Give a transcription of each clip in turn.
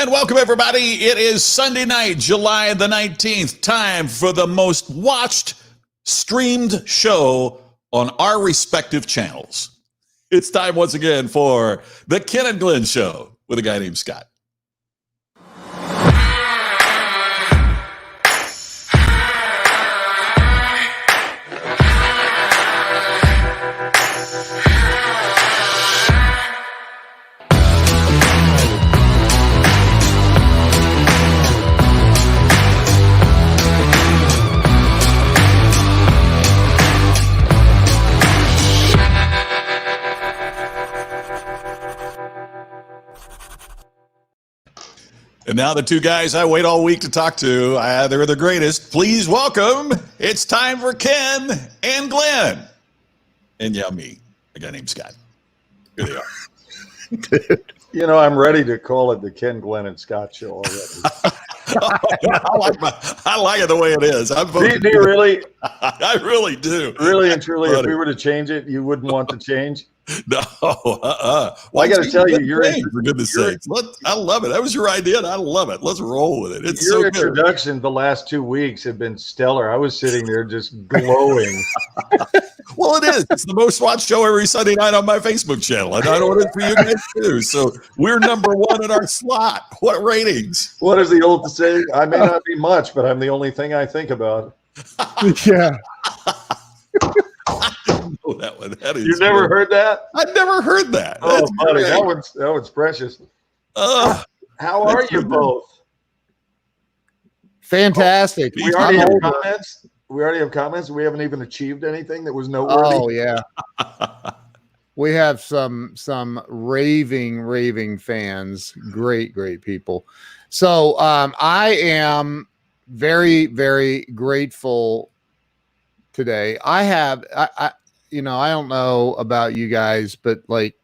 And welcome, everybody. It is Sunday night, July the 19th. Time for the most watched, streamed show on our respective channels. It's time once again for the Ken and Glenn Show with a guy named Scott. And now the two guys I wait all week to talk to, they're the greatest. Please welcome, it's time for Ken and Glenn. And yeah, me, a guy named Scott. Here they are. Dude. You know, I'm ready to call it the Ken, Glenn, and Scott show already. I like it the way it is. Do you really? I really do. Really and truly, if we were to change it, you wouldn't want to change? No. Well, I got to tell you, for goodness sakes. I love it. That was your idea, and I love it. Let's roll with it. It's your so good. introduction the last 2 weeks have been stellar. I was sitting there just glowing. Well, it is. It's the most watched show every Sunday night on my Facebook channel, and I know it is for you guys too. So we're number one in our slot. What ratings? What is the old saying? I may not be much, but I'm the only thing I think about. Yeah. Oh, that one. That is you never heard that? I've never heard that. Oh, That's buddy, great. that one's precious. How are you both? Fantastic. We already have comments. We already have comments. We haven't even achieved anything that was noteworthy. Oh yeah. We have some raving fans. Great people. So I am very, very grateful today. I don't know about you guys, but like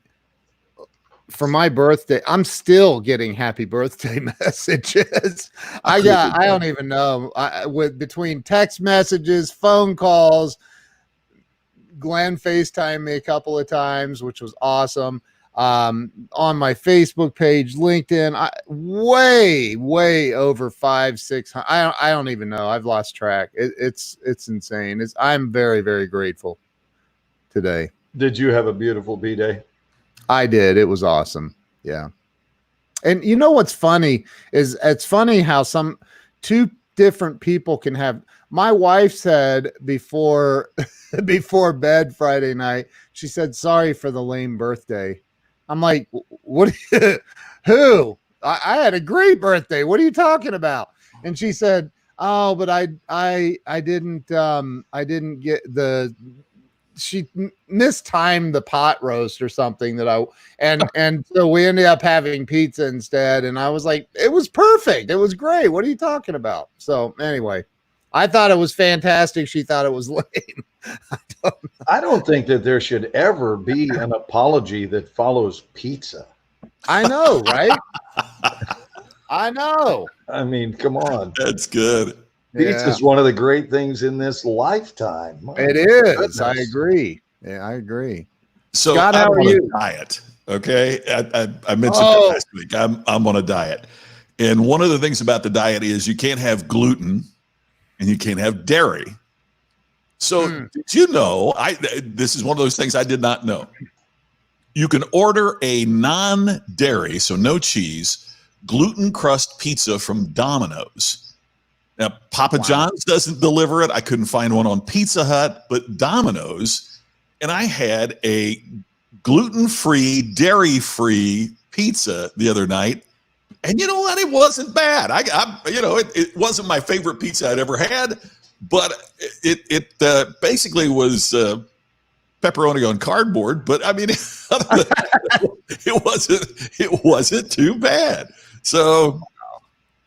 for my birthday, I'm still getting happy birthday messages. I don't even know. Between text messages, phone calls, Glenn FaceTimed me a couple of times, which was awesome. On my Facebook page, LinkedIn, way over 500-600. I don't even know. I've lost track. It's insane. I'm very, very grateful today. Did you have a beautiful B-Day? I did. It was awesome. Yeah. And you know what's funny is it's funny how two different people can have. My wife said before bed Friday night, she said, "Sorry for the lame birthday." I'm like, "What? Who? I had a great birthday. What are you talking about?" And she said, "Oh, but I didn't get the." She mistimed the pot roast or something and so we ended up having pizza instead. And I was like, it was perfect. It was great. What are you talking about? So anyway, I thought it was fantastic. She thought it was lame. I don't think that there should ever be an apology that follows pizza. I know, right? I know. I mean, come on. That's good. Pizza is one of the great things in this lifetime. It is. Goodness. I agree. Yeah, I agree. So Scott, I'm how are on you? a diet. Okay. I mentioned that last week. I'm on a diet. And one of the things about the diet is you can't have gluten and you can't have dairy. So did you know, this is one of those things I did not know. You can order a non-dairy, so no cheese, gluten crust pizza from Domino's. Now, Papa John's doesn't deliver it. I couldn't find one on Pizza Hut, but Domino's. And I had a gluten-free, dairy-free pizza the other night. And you know what? It wasn't bad. It wasn't my favorite pizza I'd ever had, but it basically was pepperoni on cardboard. But I mean, it wasn't too bad. So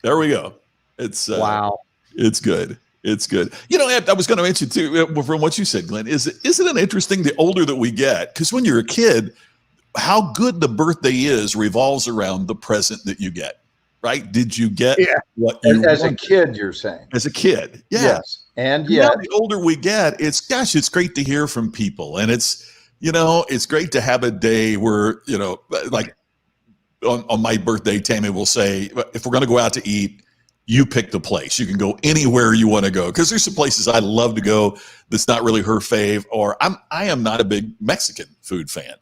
there we go. It's wow. It's good. It's good. You know, I was going to mention too, from what you said, Glenn, isn't it interesting the older that we get? Because when you're a kid, how good the birthday is revolves around the present that you get, right? Did you get what you as wanted? a kid, you're saying? As a kid, yeah. Yes. And Now, yet, the older we get, it's great to hear from people. And it's great to have a day where, like on my birthday, Tammy will say, if we're going to go out to eat, you pick the place. You can go anywhere you want to go. Because there's some places I love to go that's not really her fave, or I am not a big Mexican food fan.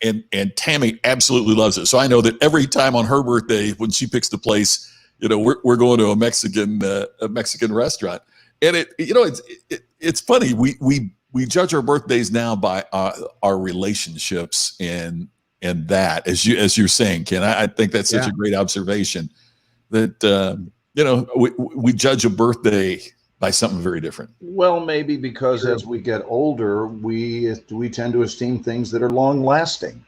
And Tammy absolutely loves it. So I know that every time on her birthday, when she picks the place, we're going to a Mexican restaurant. And it's funny. We judge our birthdays now by our relationships and that, as you're saying, Ken. I think that's such a great observation that we judge a birthday by something very different. Well, maybe because as we get older, we tend to esteem things that are long lasting,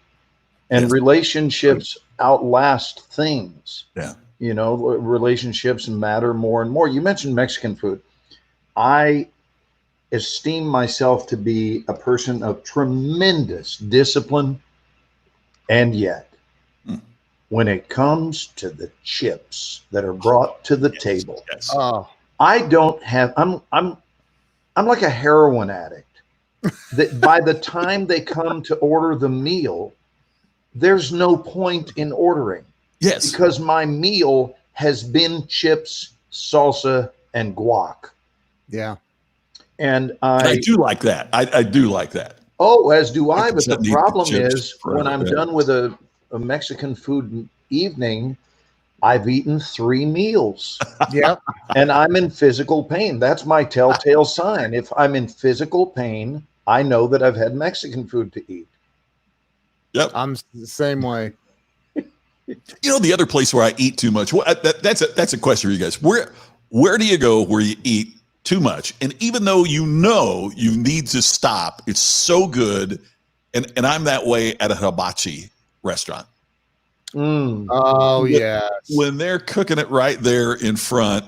and relationships outlast things. Yeah. Relationships matter more and more. You mentioned Mexican food. I esteem myself to be a person of tremendous discipline, and yet when it comes to the chips that are brought to the table, I don't have. I'm like a heroin addict. That by the time they come to order the meal, there's no point in ordering. Yes, because my meal has been chips, salsa, and guac. Yeah. And I do like that. I do like that. Oh, as do I. But the problem chips is when I'm done with a Mexican food evening, I've eaten 3 meals. Yep. And I'm in physical pain. That's my telltale sign. If I'm in physical pain, I know that I've had Mexican food to eat. Yep. I'm the same way. The other place where I eat too much. Well, that's a question for you guys. Where do you go where you eat too much? And even though you need to stop, it's so good. And I'm that way at a hibachi restaurant. Oh yeah. When they're cooking it right there in front,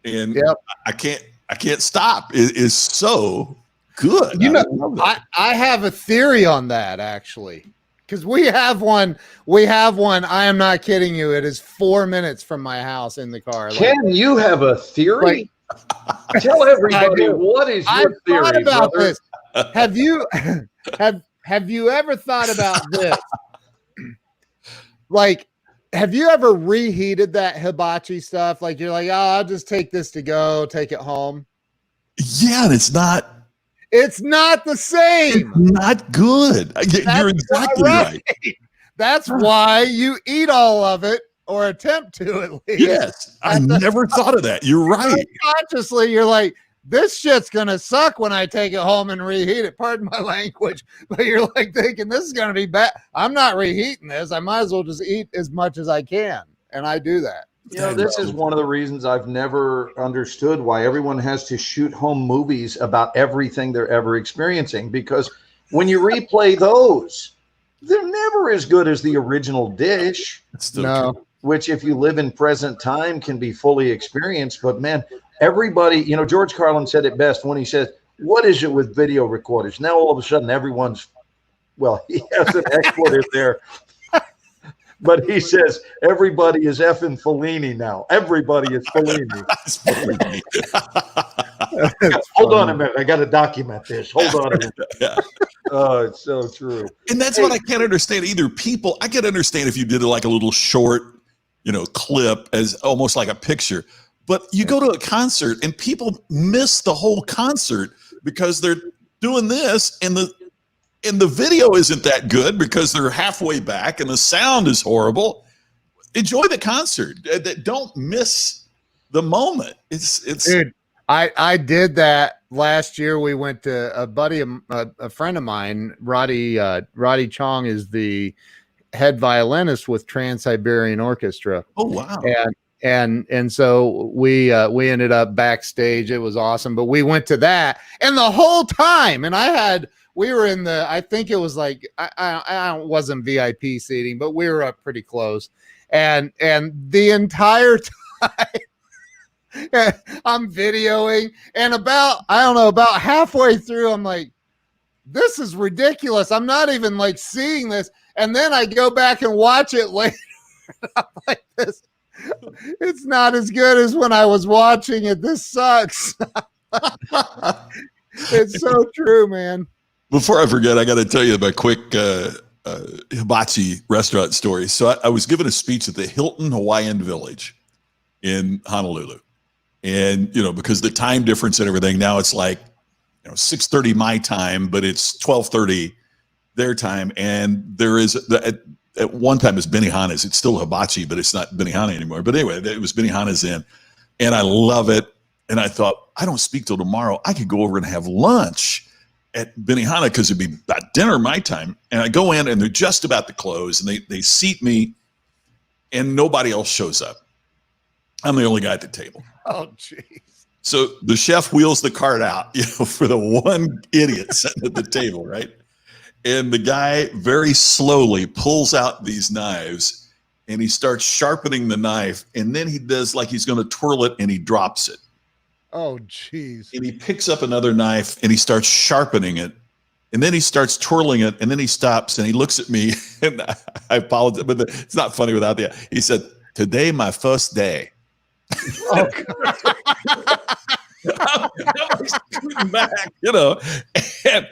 and I can't stop. It is so good. I have a theory on that actually. Because we have one. I am not kidding you. It is 4 minutes from my house in the car. Ken, you have a theory? Tell everybody what is your theory, thought about brother? this. Have you ever thought about this? Like, have you ever reheated that hibachi stuff? Like, you're like, oh, I'll just take this to go, take it home. Yeah, and it's not the same. It's not good. You're exactly right. That's why you eat all of it, or attempt to at least. Yes, I never thought of that. You're right. Consciously, you're like, this shit's gonna suck when I take it home and reheat it. Pardon my language, but you're like thinking this is gonna be bad. I'm not reheating this. I might as well just eat as much as I can, and I do that. This is one of the reasons I've never understood why everyone has to shoot home movies about everything they're ever experiencing. Because when you replay those, they're never as good as the original dish. No. Which, if you live in present time, can be fully experienced. But man, everybody, George Carlin said it best when he said, "What is it with video recorders? Now all of a sudden everyone's," well, he has an expletive there. But he says everybody is effing Fellini now. Everybody is Fellini. Hold on a minute. I got to document this. Hold on a minute. Yeah. Oh, it's so true. And that's what I can't understand either. People, I can understand if you did like a little short, clip as almost like a picture. But you go to a concert and people miss the whole concert because they're doing this and the video isn't that good because they're halfway back and the sound is horrible. Enjoy the concert. Don't miss the moment. It's Dude, I did that last year. We went to a friend of mine, Roddy Chong is the head violinist with Trans-Siberian Orchestra. Oh wow. And so we ended up backstage. It was awesome, but we went to that and the whole time, and we were in I think it was like, I wasn't VIP seating, but we were up pretty close. And the entire time I'm videoing, and about halfway through, I'm like, this is ridiculous. I'm not even like seeing this. And then I go back and watch it later. I'm like, this, it's not as good as when I was watching it. This sucks. It's so true, man. Before I forget, I got to tell you about quick hibachi restaurant story. So I was given a speech at the Hilton Hawaiian Village in Honolulu. And, because the time difference and everything, now it's like, 6:30 my time, but it's 12:30 their time. And there is, at one time it's Benihana's. It's still hibachi, but it's not Benihana anymore. But anyway, it was Benihana's in. And I love it. And I thought, I don't speak till tomorrow. I could go over and have lunch at Benihana because it'd be about dinner my time. And I go in and they're just about to close and they seat me and nobody else shows up. I'm the only guy at the table. Oh, jeez. So the chef wheels the cart out, for the one idiot sitting at the table, right? And the guy very slowly pulls out these knives and he starts sharpening the knife. And then he does like he's going to twirl it and he drops it. Oh, jeez. And he picks up another knife and he starts sharpening it. And then he starts twirling it. And then he stops and he looks at me. And I apologize, but it's not funny without the. He said, "Today, my first day." Oh, I'm like scooting back, and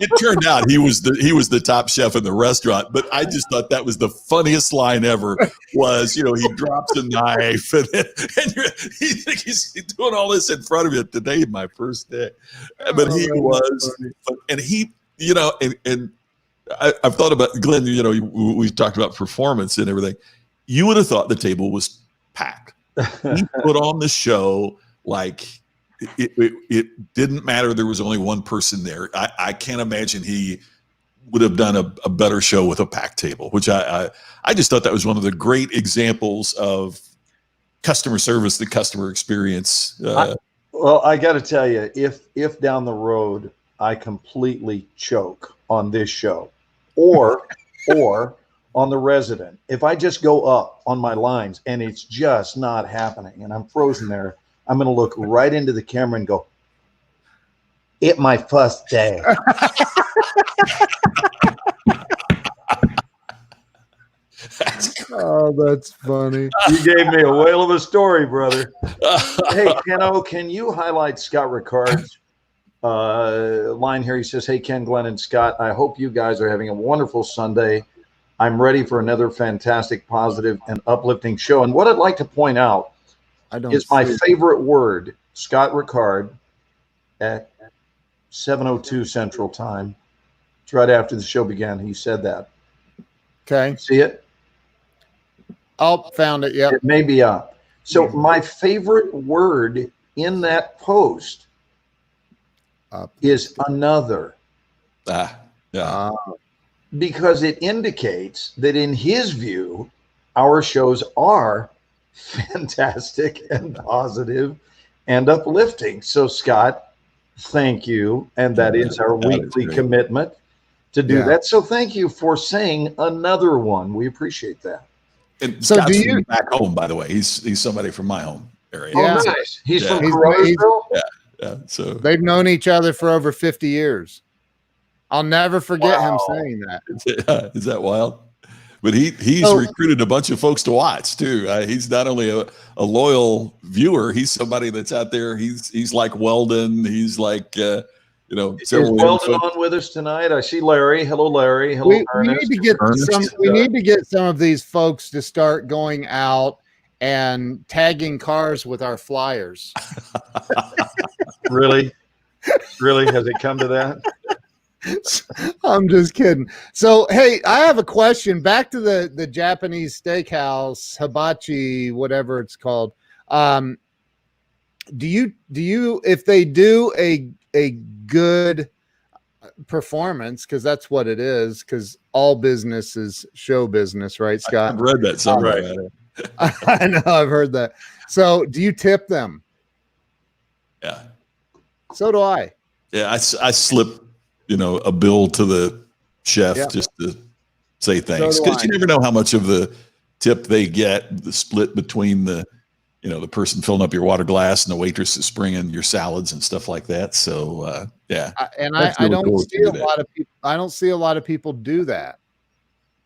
it turned out he was the top chef in the restaurant. But I just thought that was the funniest line ever. Was he drops a knife and he's doing all this in front of you. Today, my first day, but he was, and he, and I've thought about Glenn. We talked about performance and everything. You would have thought the table was packed. He put on the show like it didn't matter. There was only one person there. I can't imagine he would have done a better show with a packed table, which I just thought that was one of the great examples of customer service, the customer experience. Well, I got to tell you, if down the road I completely choke on this show or on The Resident, if I just go up on my lines and it's just not happening and I'm frozen there, I'm going to look right into the camera and go, "It my first day." Oh, that's funny. You gave me a whale of a story, brother. Hey, Keno, can you highlight Scott Ricard's line here? He says, "Hey, Ken, Glenn, and Scott, I hope you guys are having a wonderful Sunday. I'm ready for another fantastic, positive, and uplifting show." And what I'd like to point out is my favorite word, Scott Ricard, at 7:02 Central Time. It's right after the show began. He said that. Okay. See it? Oh, found it. Yep. It may be up. So my favorite word in that post is another. Yeah. Because it indicates that in his view, our shows are fantastic and positive and uplifting. So, Scott, thank you. And that is our weekly commitment to do that. So thank you for saying another one. We appreciate that. And so Scott's from back home, by the way. He's somebody from my home area. Oh, nice. He's from Caruthersville? Yeah. So they've known each other for over 50 years. I'll never forget him saying that. Is that wild? But he's recruited a bunch of folks to watch too. He's not only a loyal viewer, he's somebody that's out there. He's like Weldon. He's like is Weldon on with us tonight? I see Larry. Hello, Larry. Hello, Ernest. We need to get some of these folks to start going out and tagging cars with our flyers. Really? Has it come to that? I'm just kidding. So, hey, I have a question. Back to the Japanese steakhouse, hibachi, whatever it's called. Do you if they do a good performance, because that's what it is, because all business is show business, right, Scott? I've read that somewhere. I know, I've heard that. So, do you tip them? Yeah. So do I. Yeah, I slip a bill to the chef just to say thanks, because you never know how much of the tip they get, the split between the person filling up your water glass and the waitress is bringing your salads and stuff like that. So I don't see a lot of people. I don't see a lot of people do that.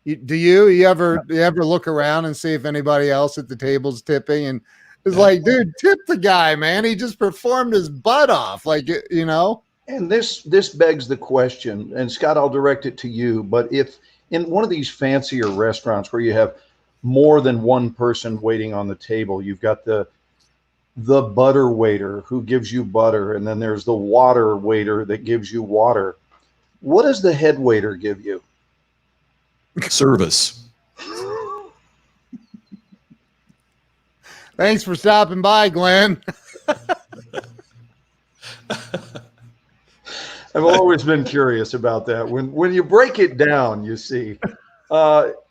Do you? You ever look around and see if anybody else at the table's tipping? And it's like, dude, tip the guy, man. He just performed his butt off, And this begs the question, and Scott, I'll direct it to you. But if in one of these fancier restaurants where you have more than one person waiting on the table. You've got the butter waiter who gives you butter, and then there's the water waiter that gives you water. What does the head waiter give you? Service. Thanks for stopping by, Glenn. I've always been curious about that. When you break it down, you see,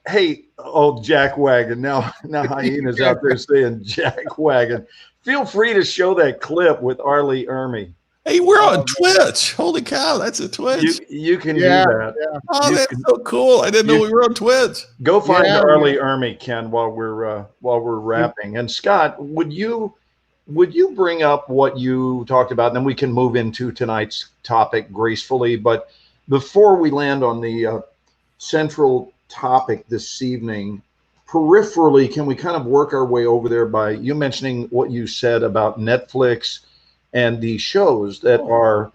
hey, old Jack Wagon. Now Hyena's out there saying Jack Wagon. Feel free to show that clip with Arlie Ermy. Hey, we're on Twitch. Holy cow, that's a Twitch. You can do that. Yeah. Oh, that's so cool. I didn't know we were on Twitch. Go find Arlie Ermy, Ken, while we're wrapping. And Scott, would you bring up what you talked about, and then we can move into tonight's topic gracefully. But before we land on the central topic this evening, peripherally, can we kind of work our way over there by you mentioning what you said about Netflix and the shows that are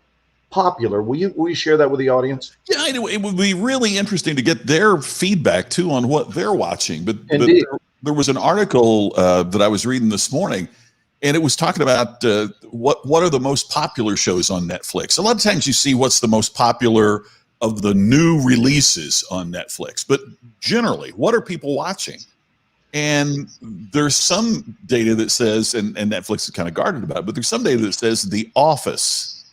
popular? Will you share that with the audience? Yeah, it would be really interesting to get their feedback too on what they're watching. But there was an article that I was reading this morning, and it was talking about what are the most popular shows on Netflix. A lot of times you see what's the most popular of the new releases on Netflix, but generally, what are people watching? And there's some data that says, and Netflix is kind of guarded about it, but there's some data that says The Office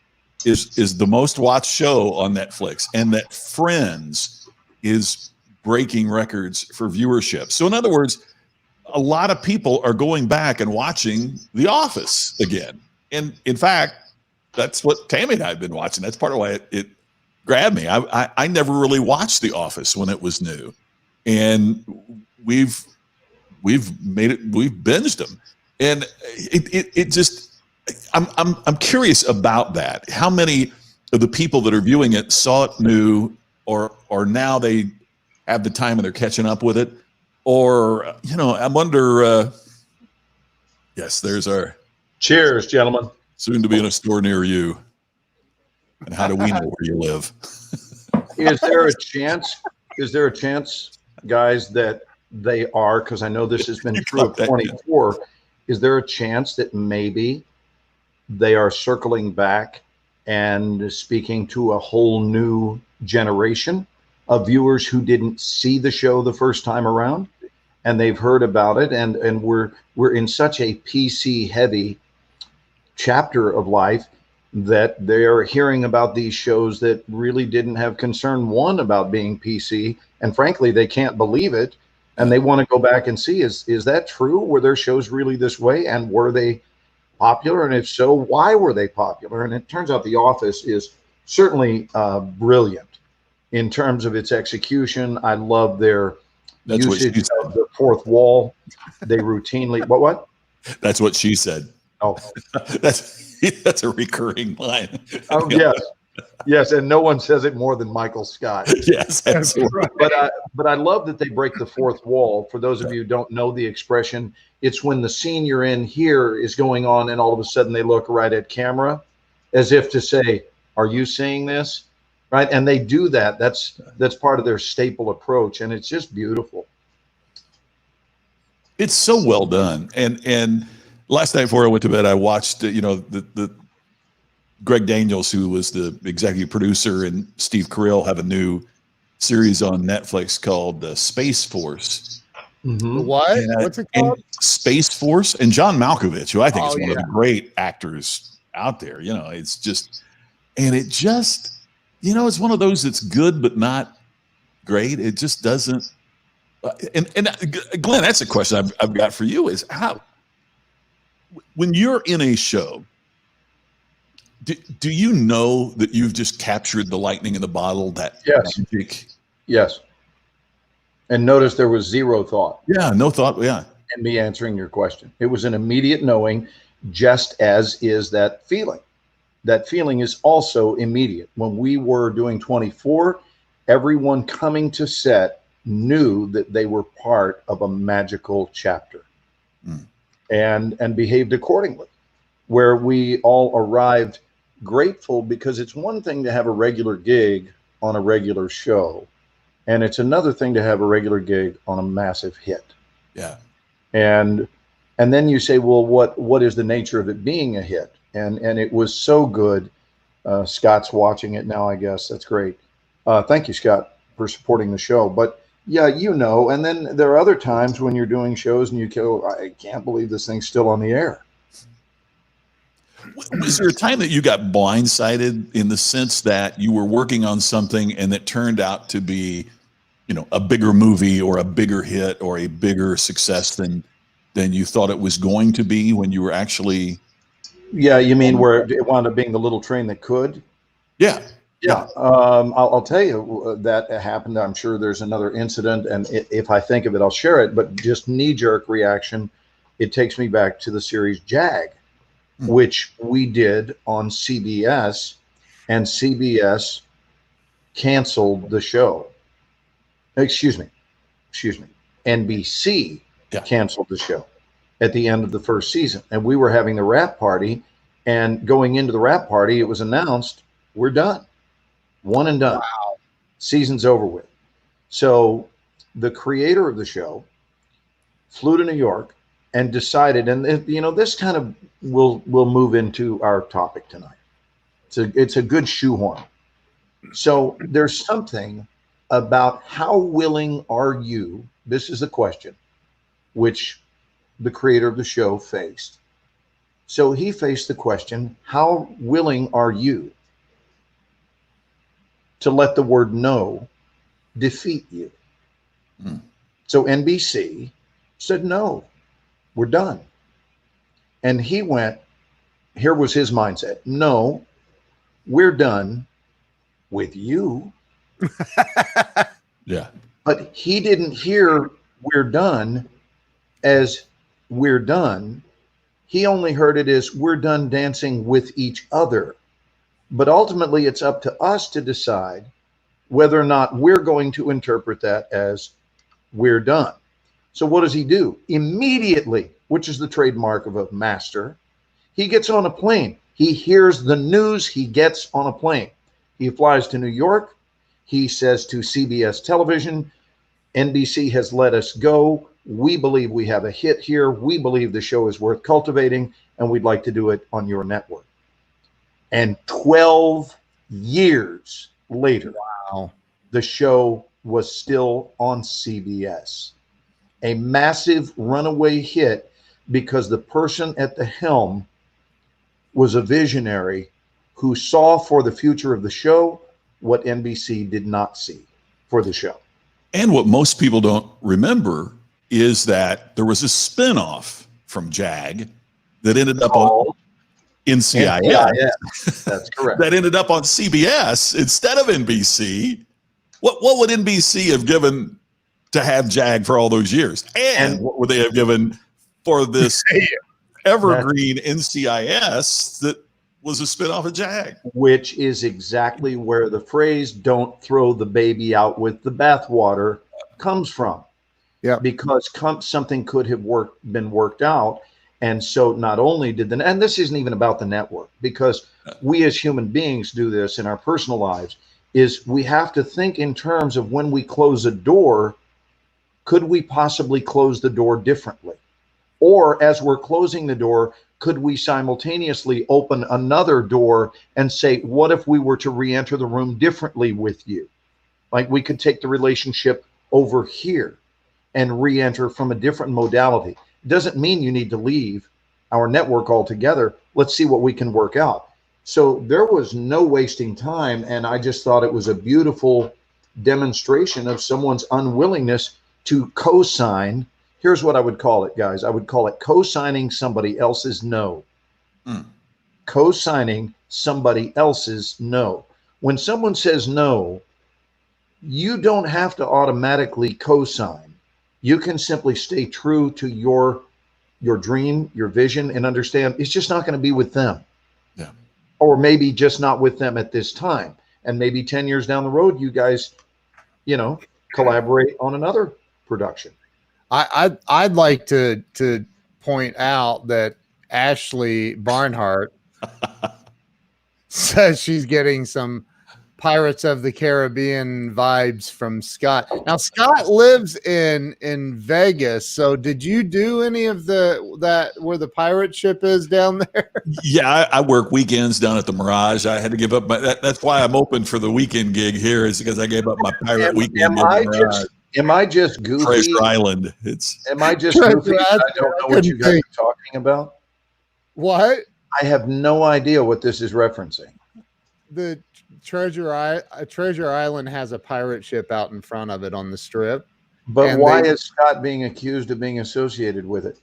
is the most watched show on Netflix, and that Friends is breaking records for viewership. So in other words, a lot of people are going back and watching The Office again. And in fact, that's what Tammy and I have been watching. That's part of why it grabbed me. I never really watched The Office when it was new, and we've binged them, and it just I'm curious about that. How many of the people that are viewing it saw it new, or now they have the time and they're catching up with it, or I wonder. Yes, there's our cheers, gentlemen. Soon to be in a store near you. And how do we know where you live? Is there a chance? Guys, that they are, because I know this has been true of 24. Is there a chance that maybe they are circling back and speaking to a whole new generation of viewers who didn't see the show the first time around, and they've heard about it, and we're in such a PC heavy chapter of life that they're hearing about these shows that really didn't have concern one about being PC, and frankly they can't believe it, and they want to go back and see, is that true? Were their shows really this way, and were they popular, and if so, why were they popular? And it turns out The Office is certainly brilliant in terms of its execution. I love their usage of the fourth wall. They routinely what? That's what she said. Oh, that's a recurring line. Oh, yes, and no one says it more than Michael Scott. Yes, that's right. But I love that they break the fourth wall. For those of you who don't know the expression, it's when the scene you're in here is going on, and all of a sudden they look right at camera, as if to say, "Are you seeing this?" Right? And they do that. That's part of their staple approach, and it's just beautiful. It's so well done, and. Last night before I went to bed, I watched, the Greg Daniels, who was the executive producer, and Steve Carell have a new series on Netflix called Space Force. Mm-hmm. What? What's it called? Space Force. And John Malkovich, who I think is one of the great actors out there. It's just, it's one of those that's good but not great. It just doesn't. And Glenn, that's a question I've got for you: is how. When you're in a show, do you know that you've just captured the lightning in the bottle? That magic? Yes. And notice there was zero thought. Yeah, no thought. Yeah. In me answering your question, it was an immediate knowing, just as is that feeling. That feeling is also immediate. When we were doing 24, everyone coming to set knew that they were part of a magical chapter. And behaved accordingly, where we all arrived grateful, because it's one thing to have a regular gig on a regular show, And it's another thing to have a regular gig on a massive hit. Yeah. And then you say, well, what is the nature of it being a hit? And it was so good. Scott's watching it now, I guess. That's great. Thank you, Scott, for supporting the show. But yeah, and then there are other times when you're doing shows and you go, I can't believe this thing's still on the air. Was there a time that you got blindsided in the sense that you were working on something and it turned out to be, a bigger movie or a bigger hit or a bigger success than you thought it was going to be when you were actually? Yeah, you mean where it wound up being the little train that could? Yeah. Yeah. I'll tell you that happened. I'm sure there's another incident, and if I think of it, I'll share it. But just knee-jerk reaction, it takes me back to the series Jag, which we did on CBS, and CBS canceled the show. Excuse me. NBC canceled the show at the end of the first season. And we were having the wrap party, and going into the wrap party, it was announced, we're done. One and done. Wow. Season's over with. So the creator of the show flew to New York and decided, and this kind of will move into our topic tonight. It's a good shoehorn. So there's something about how willing are you, this is the question, which the creator of the show faced. So he faced the question, how willing are you to let the word no defeat you? So NBC said, no, we're done. And he went, here was his mindset. No, we're done with you. Yeah. But he didn't hear we're done as we're done. He only heard it as we're done dancing with each other. But ultimately, it's up to us to decide whether or not we're going to interpret that as we're done. So what does he do? Immediately, which is the trademark of a master, he gets on a plane. He hears the news, he gets on a plane. He flies to New York. He says to CBS television, NBC has let us go. We believe we have a hit here. We believe the show is worth cultivating, and we'd like to do it on your network. And 12 years later, wow, the show was still on CBS. A massive runaway hit because the person at the helm was a visionary who saw for the future of the show what NBC did not see for the show. And what most people don't remember is that there was a spinoff from Jag that ended up on NCIS. That's correct. That ended up on CBS instead of NBC. What would NBC have given to have Jag for all those years? And what would they have given for this evergreen NCIS that was a spinoff of Jag? Which is exactly where the phrase "don't throw the baby out with the bathwater" comes from. Yeah, because something could have been worked out. And so not only did and this isn't even about the network, because we as human beings do this in our personal lives, is we have to think in terms of when we close a door, could we possibly close the door differently? Or as we're closing the door, could we simultaneously open another door and say, what if we were to re-enter the room differently with you? Like we could take the relationship over here and re-enter from a different modality. It doesn't mean you need to leave our network altogether. Let's see what we can work out. So there was no wasting time. And I just thought it was a beautiful demonstration of someone's unwillingness to co-sign. Here's what I would call it, guys. I would call it co-signing somebody else's no. Co-signing somebody else's no. When someone says no, you don't have to automatically co-sign. You can simply stay true to your dream, your vision, and understand it's just not going to be with them. Yeah. Or maybe just not with them at this time. And maybe 10 years down the road, you guys, collaborate on another production. I'd like to point out that Ashley Barnhart says she's getting some Pirates of the Caribbean vibes from Scott. Now Scott lives in Vegas, so did you do any of that where the pirate ship is down there? Yeah, I work weekends down at the Mirage. I had to give up that's why I'm open for the weekend gig here, is because I gave up my pirate weekend gig at the Mirage. Am I just goofy? Treasure Island. Am I just goofy? I don't know what you guys are talking about. What? I have no idea what this is referencing. The Treasure Island has a pirate ship out in front of it on the strip. But why is Scott being accused of being associated with it?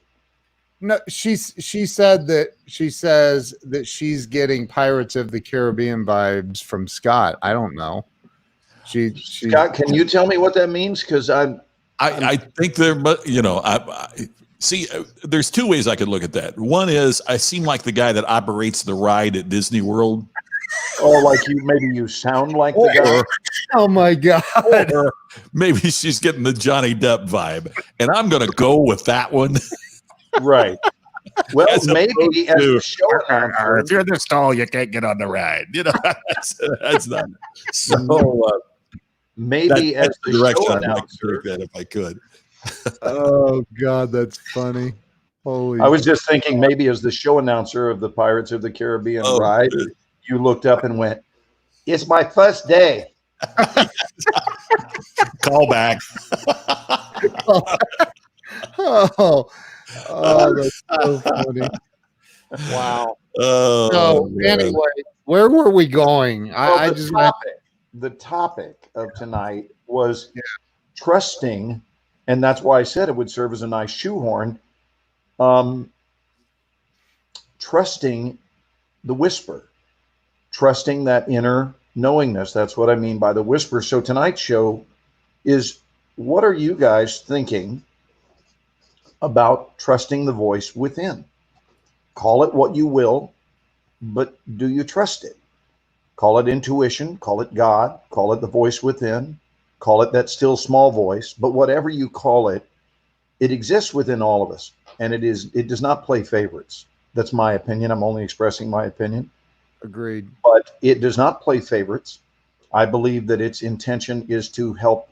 No, she says that she's getting Pirates of the Caribbean vibes from Scott. I don't know. Scott, can you tell me what that means? Because I think there, I see. There's two ways I could look at that. One is I seem like the guy that operates the ride at Disney World. Or like you sound like the guy. Oh my God. Or maybe she's getting the Johnny Depp vibe. And I'm going to go with that one. Right. Well, maybe as a show announcer, if you're in the stall, you can't get on the ride. That's not. So maybe as the show announcer, that if I could. Oh God, that's funny. Holy! I was just thinking maybe as the show announcer of the Pirates of the Caribbean ride, you looked up and went, "It's my first day." Call back. Oh, that's so funny. Wow. So anyway, where were we going? The topic of tonight was trusting, and that's why I said it would serve as a nice shoehorn. Trusting the whisper, trusting that inner knowingness. That's what I mean by the whisper. So tonight's show is, what are you guys thinking about trusting the voice within? Call it what you will, but do you trust it? Call it intuition, call it God, call it the voice within, call it that still small voice, but whatever you call it, it exists within all of us, and it does not play favorites. That's my opinion. I'm only expressing my opinion. Agreed. But it does not play favorites. I believe that its intention is to help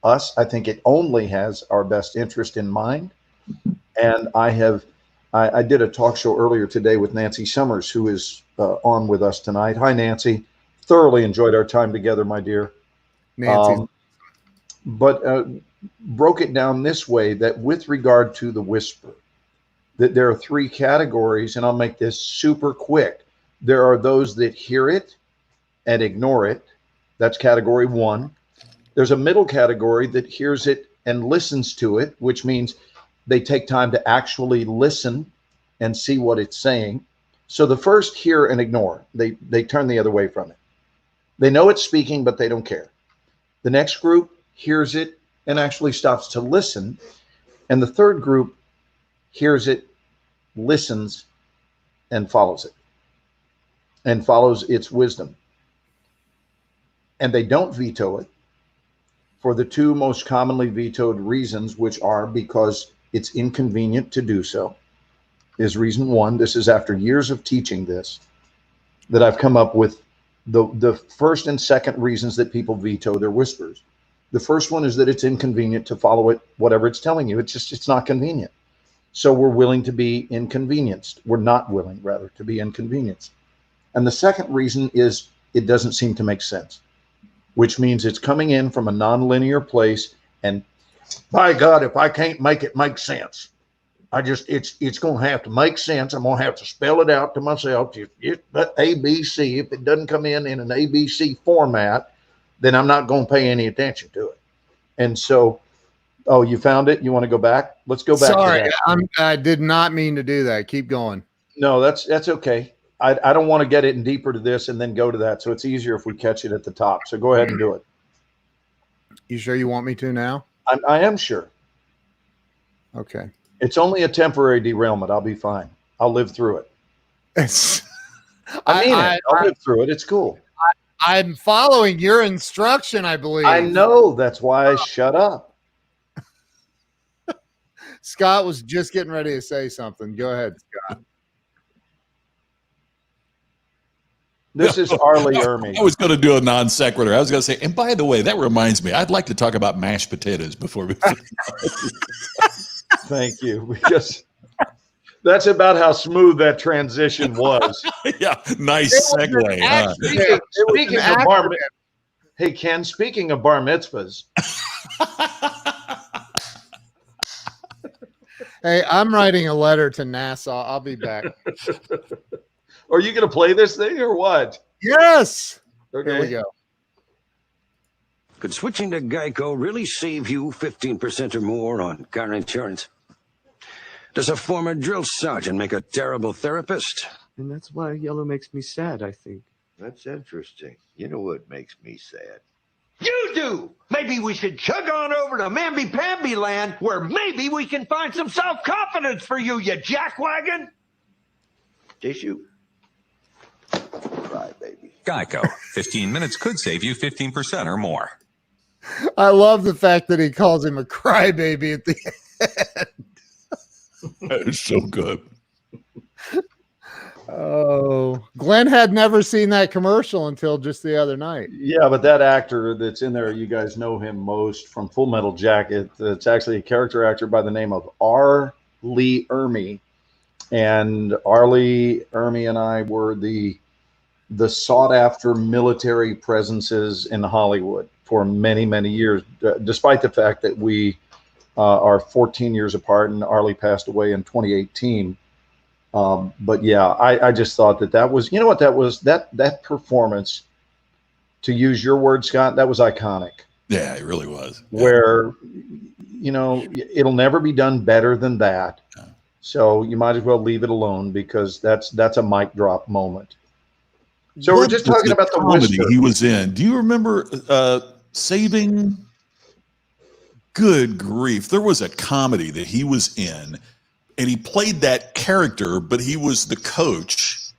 us. I think it only has our best interest in mind. And I did a talk show earlier today with Nancy Summers, who is on with us tonight. Hi, Nancy. Thoroughly enjoyed our time together, my dear. Nancy. But broke it down this way, that with regard to the whisper, that there are three categories, and I'll make this super quick. There are those that hear it and ignore it. That's category one. There's a middle category that hears it and listens to it, which means they take time to actually listen and see what it's saying. So the first, hear and ignore. They turn the other way from it. They know it's speaking, but they don't care. The next group hears it and actually stops to listen. And the third group hears it, listens, and follows it, and follows its wisdom. And they don't veto it for the two most commonly vetoed reasons, which are because it's inconvenient to do so, is reason one. This is after years of teaching this, that I've come up with the first and second reasons that people veto their whispers. The first one is that it's inconvenient to follow it, whatever it's telling you. It's not convenient. So we're willing to be inconvenienced. We're not willing, rather, to be inconvenienced. And the second reason is it doesn't seem to make sense, which means it's coming in from a nonlinear place. And by God, if I can't make it make sense, it's going to have to make sense. I'm going to have to spell it out to myself. But ABC, if it doesn't come in an ABC format, then I'm not going to pay any attention to it. And so, oh, you found it? You want to go back? Let's go back. Sorry, to that. I did not mean to do that. Keep going. No, that's okay. I don't want to get it in deeper to this and then go to that. So it's easier if we catch it at the top. So go ahead and do it. You sure you want me to now? I am sure. Okay. It's only a temporary derailment. I'll be fine. I'll live through it. I'll live through it. It's cool. I'm following your instruction, I believe. I know. That's why I shut up. Scott was just getting ready to say something. Go ahead, Scott. This is Arlie Ermy. I was going to do a non sequitur. I was going to say, and by the way, that reminds me, I'd like to talk about mashed potatoes before we. Thank you, because that's about how smooth that transition was. Yeah, nice segue. Huh? Speaking of bar, hey Ken, speaking of bar mitzvahs, Hey, I'm writing a letter to NASA. I'll be back. are you going to play this thing or what? Yes. Okay. Here we go. Could switching to Geico really save you 15% or more on car insurance? Does a former drill sergeant make a terrible therapist? And that's why yellow makes me sad, I think. That's interesting. You know what makes me sad? You do! Maybe we should chug on over to Mamby-Pamby land where maybe we can find some self-confidence for you, you jackwagon! Tissue? Cry, baby. Geico. 15 minutes could save you 15% or more. I love the fact that he calls him a crybaby at the end. That is so good. Oh, Glenn had never seen that commercial until just the other night. Yeah, but that actor that's in there, you guys know him most from Full Metal Jacket. It's actually a character actor by the name of R. Lee Ermey. And R. Lee Ermey and I were the sought-after military presences in Hollywood for many, many years, despite the fact that we are 14 years apart and Arlie passed away in 2018. But yeah, I just thought that was, you know what that was, that performance, to use your word, Scott, that was iconic. Yeah, it really was. Where, you know, it'll never be done better than that. Yeah. So you might as well leave it alone, because that's a mic drop moment. So we're just talking about the comedy Whisper. he was in. Do you remember Saving? Good grief. There was a comedy that he was in, and he played that character, but he was the coach,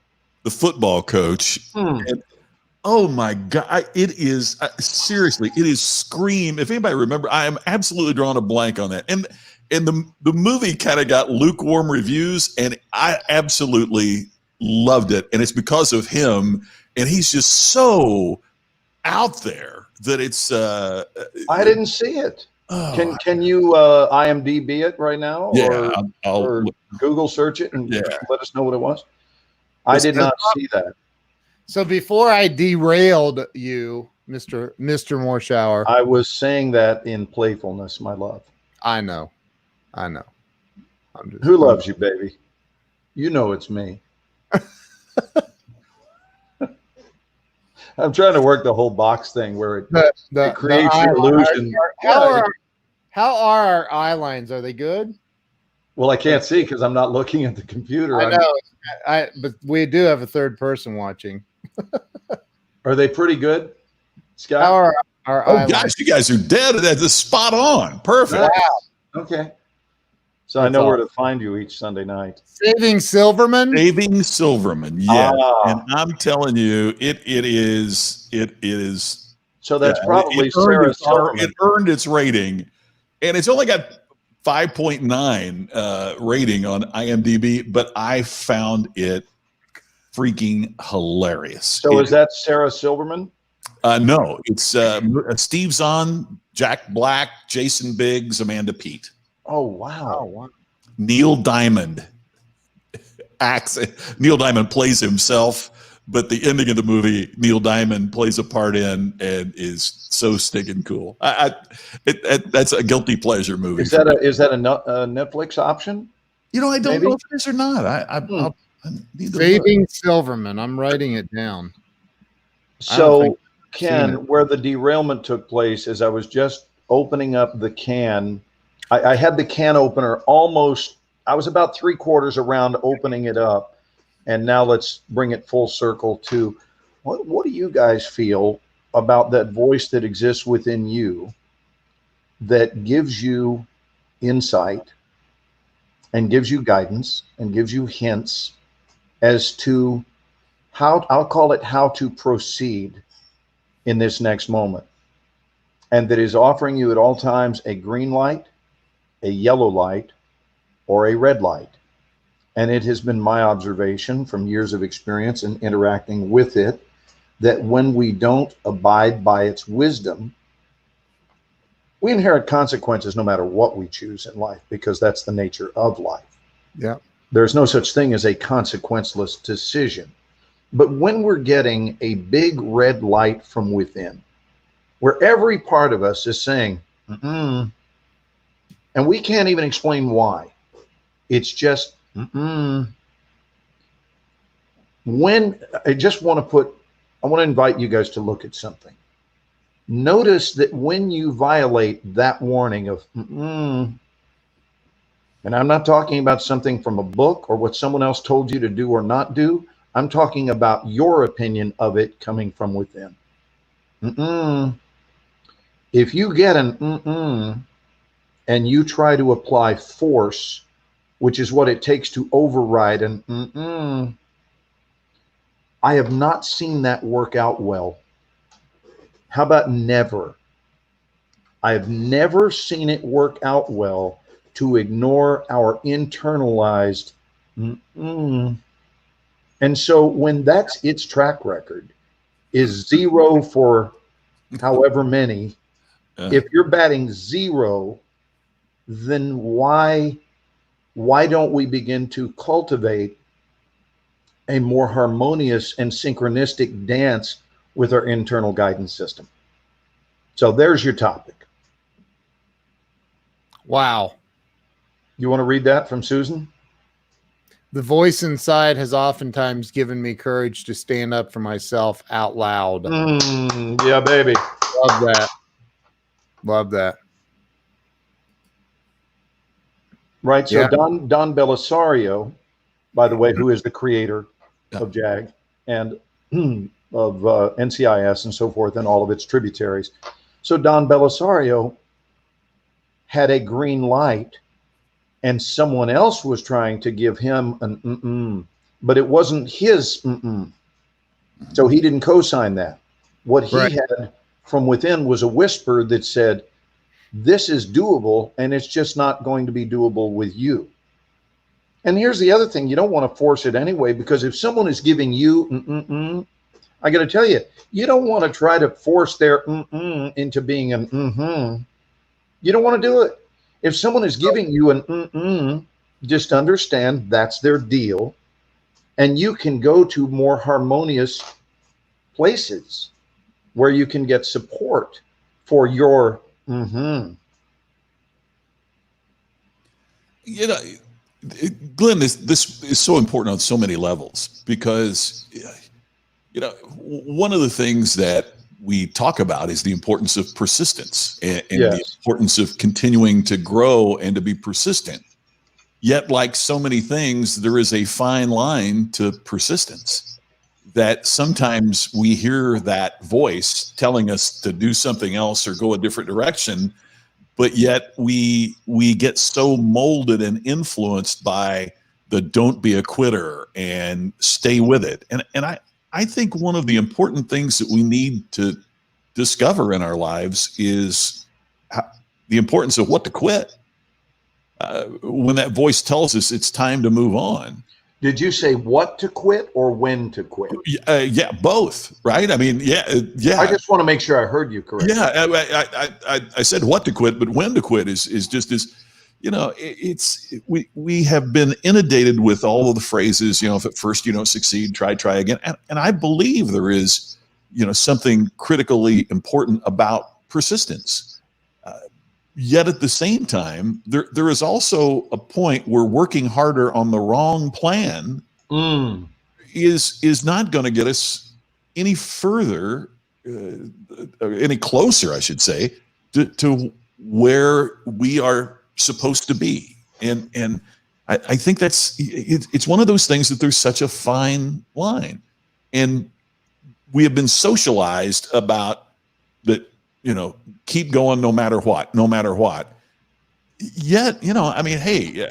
the football coach. And, oh my God. It is seriously, it is Scream. If anybody remember, I am absolutely drawing a blank on that. And the movie kind of got lukewarm reviews, and I absolutely loved it. And it's because of him. And he's just so out there that it's, I didn't see it. oh, Can you IMDb it right now? yeah, Or Google search it and Yeah. let us know what it was? I did not see that. So before I derailed you, Mr. Morshower, I was saying that in playfulness, my love. I know. I'm just, Who loves you, baby? You know it's me. I'm trying to work the whole box thing where it creates eye the illusion. How are our eye lines? Are they good? Well, I can't see because I'm not looking at the computer. I know. But we do have a third person watching. Are they pretty good, Scott? How are our eye oh gosh, lines? you guys are dead. That's spot on. Perfect. Okay. So I know where to find you each Sunday night. Saving Silverman. Saving Silverman. Yeah. Ah. And I'm telling you, it is. So that's yeah, probably it earned Sarah its- Silverman. It earned its rating, and it's only got 5.9 rating on IMDb, but I found it freaking hilarious. So is that Sarah Silverman? No, it's Steve Zahn, Jack Black, Jason Biggs, Amanda Peet. Oh, wow. wow. Neil Diamond Neil Diamond plays himself, but the ending of the movie, Neil Diamond plays a part in and is so stinking cool. That's a guilty pleasure movie. Is that a Netflix option? I don't maybe? know if it is or not. I need to look. Saving Silverman. I'm writing it down. I don't So, think Ken, seen it. where the derailment took place is I was just opening up the can. I had the can opener almost, I was about 3/4 around opening it up. And now let's bring it full circle to what do you guys feel about that voice that exists within you that gives you insight and gives you guidance and gives you hints as to how, I'll call it how to proceed in this next moment, and that is offering you at all times a green light, a yellow light, or a red light. And it has been my observation from years of experience in interacting with it that when we don't abide by its wisdom, we inherit consequences no matter what we choose in life, because that's the nature of life. Yeah. There's no such thing as a consequenceless decision. But when we're getting a big red light from within, where every part of us is saying, and we can't even explain why, it's just, when I want to invite you guys to look at something. Notice that when you violate that warning of, and I'm not talking about something from a book or what someone else told you to do or not do. I'm talking about your opinion of it coming from within. If you get an and you try to apply force, which is what it takes to override an I have not seen that work out well. How about never? I have never seen it work out well to ignore our internalized and so when that's its track record is 0 for however many, if you're batting 0, then why don't we begin to cultivate a more harmonious and synchronistic dance with our internal guidance system? So there's your topic. Wow. You want to read that from Susan? The voice inside has oftentimes given me courage to stand up for myself out loud. Yeah, baby. Love that. Love that. Right. So Yeah. Don Belisario, by the way, who is the creator of JAG and of NCIS and so forth and all of its tributaries. So Don Belisario had a green light and someone else was trying to give him an but it wasn't his So he didn't co-sign that. What he had from within was a whisper that said, this is doable, and it's just not going to be doable with you. And here's the other thing. You don't want to force it anyway, because if someone is giving you I got to tell you, you don't want to try to force their into being an You don't want to do it. If someone is giving you an just understand that's their deal, and you can go to more harmonious places where you can get support for your You know, Glenn, this is so important on so many levels, because you know, one of the things that we talk about is the importance of persistence and the importance of continuing to grow and to be persistent. Yet, like so many things, there is a fine line to persistence, that sometimes we hear that voice telling us to do something else or go a different direction, but yet we get so molded and influenced by the don't be a quitter and stay with it. And I think one of the important things that we need to discover in our lives is the importance of what to quit. When that voice tells us it's time to move on. Did you say what to quit or when to quit? Yeah, both, right? I mean, yeah. I just want to make sure I heard you correctly. Yeah, I said what to quit, but when to quit is just as, you know, we have been inundated with all of the phrases, you know, if at first you don't succeed, try again. And I believe there is, you know, something critically important about persistence. Yet at the same time, there is also a point where working harder on the wrong plan is not going to get us any further, any closer, I should say, to where we are supposed to be. And I think it's one of those things that there's such a fine line, and we have been socialized about that. You know, keep going no matter what. Yet, you know, I mean, hey,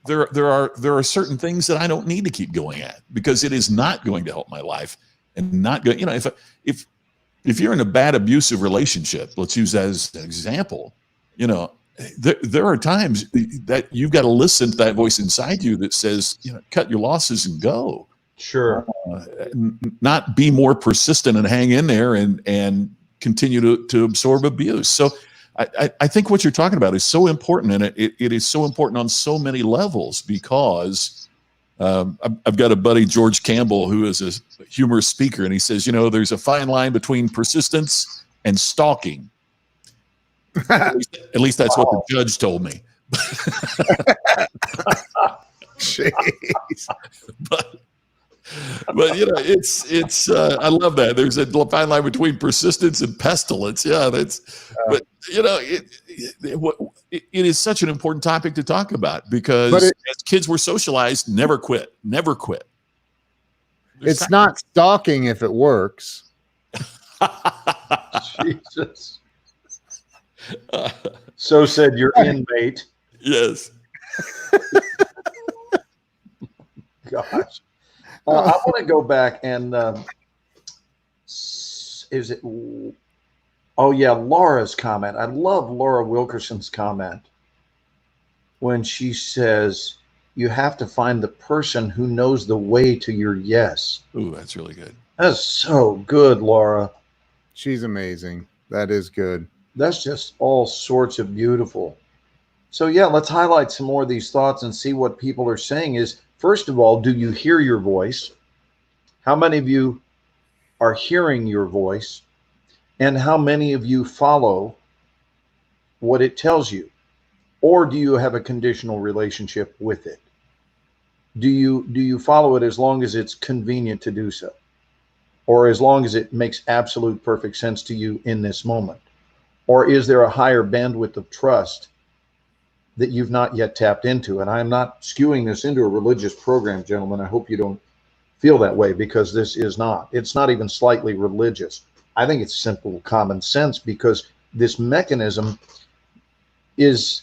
there are certain things that I don't need to keep going at, because it is not going to help my life, and not going. You know, if you're in a bad abusive relationship, let's use that as an example. You know, there are times that you've got to listen to that voice inside you that says, you know, cut your losses and go. Sure. Not be more persistent and hang in there and continue to absorb abuse. So I think what you're talking about is so important, and it is so important on so many levels, because I've got a buddy, George Campbell, who is a humorous speaker, and he says, there's a fine line between persistence and stalking. At least that's what the judge told me. Jeez. But it's I love that. There's a fine line between persistence and pestilence. Yeah, but it is such an important topic to talk about, because as kids we're socialized, never quit. It's not stalking if it works. Jesus. So said your inmate. Yes. Gosh. I want to go back and Laura's comment. I love Laura Wilkerson's comment when she says, you have to find the person who knows the way to your yes. Ooh, that's really good. That's so good, Laura. She's amazing. That is good. That's just all sorts of beautiful. So yeah, let's highlight some more of these thoughts and see what people are saying. Is, first of all, do you hear your voice? How many of you are hearing your voice? And how many of you follow what it tells you? Or do you have a conditional relationship with it? Do you follow it as long as it's convenient to do so? Or as long as it makes absolute perfect sense to you in this moment? Or is there a higher bandwidth of trust that you've not yet tapped into? And I'm not skewing this into a religious program, gentlemen. I hope you don't feel that way, because this is not. It's not even slightly religious. I think it's simple common sense, because this mechanism is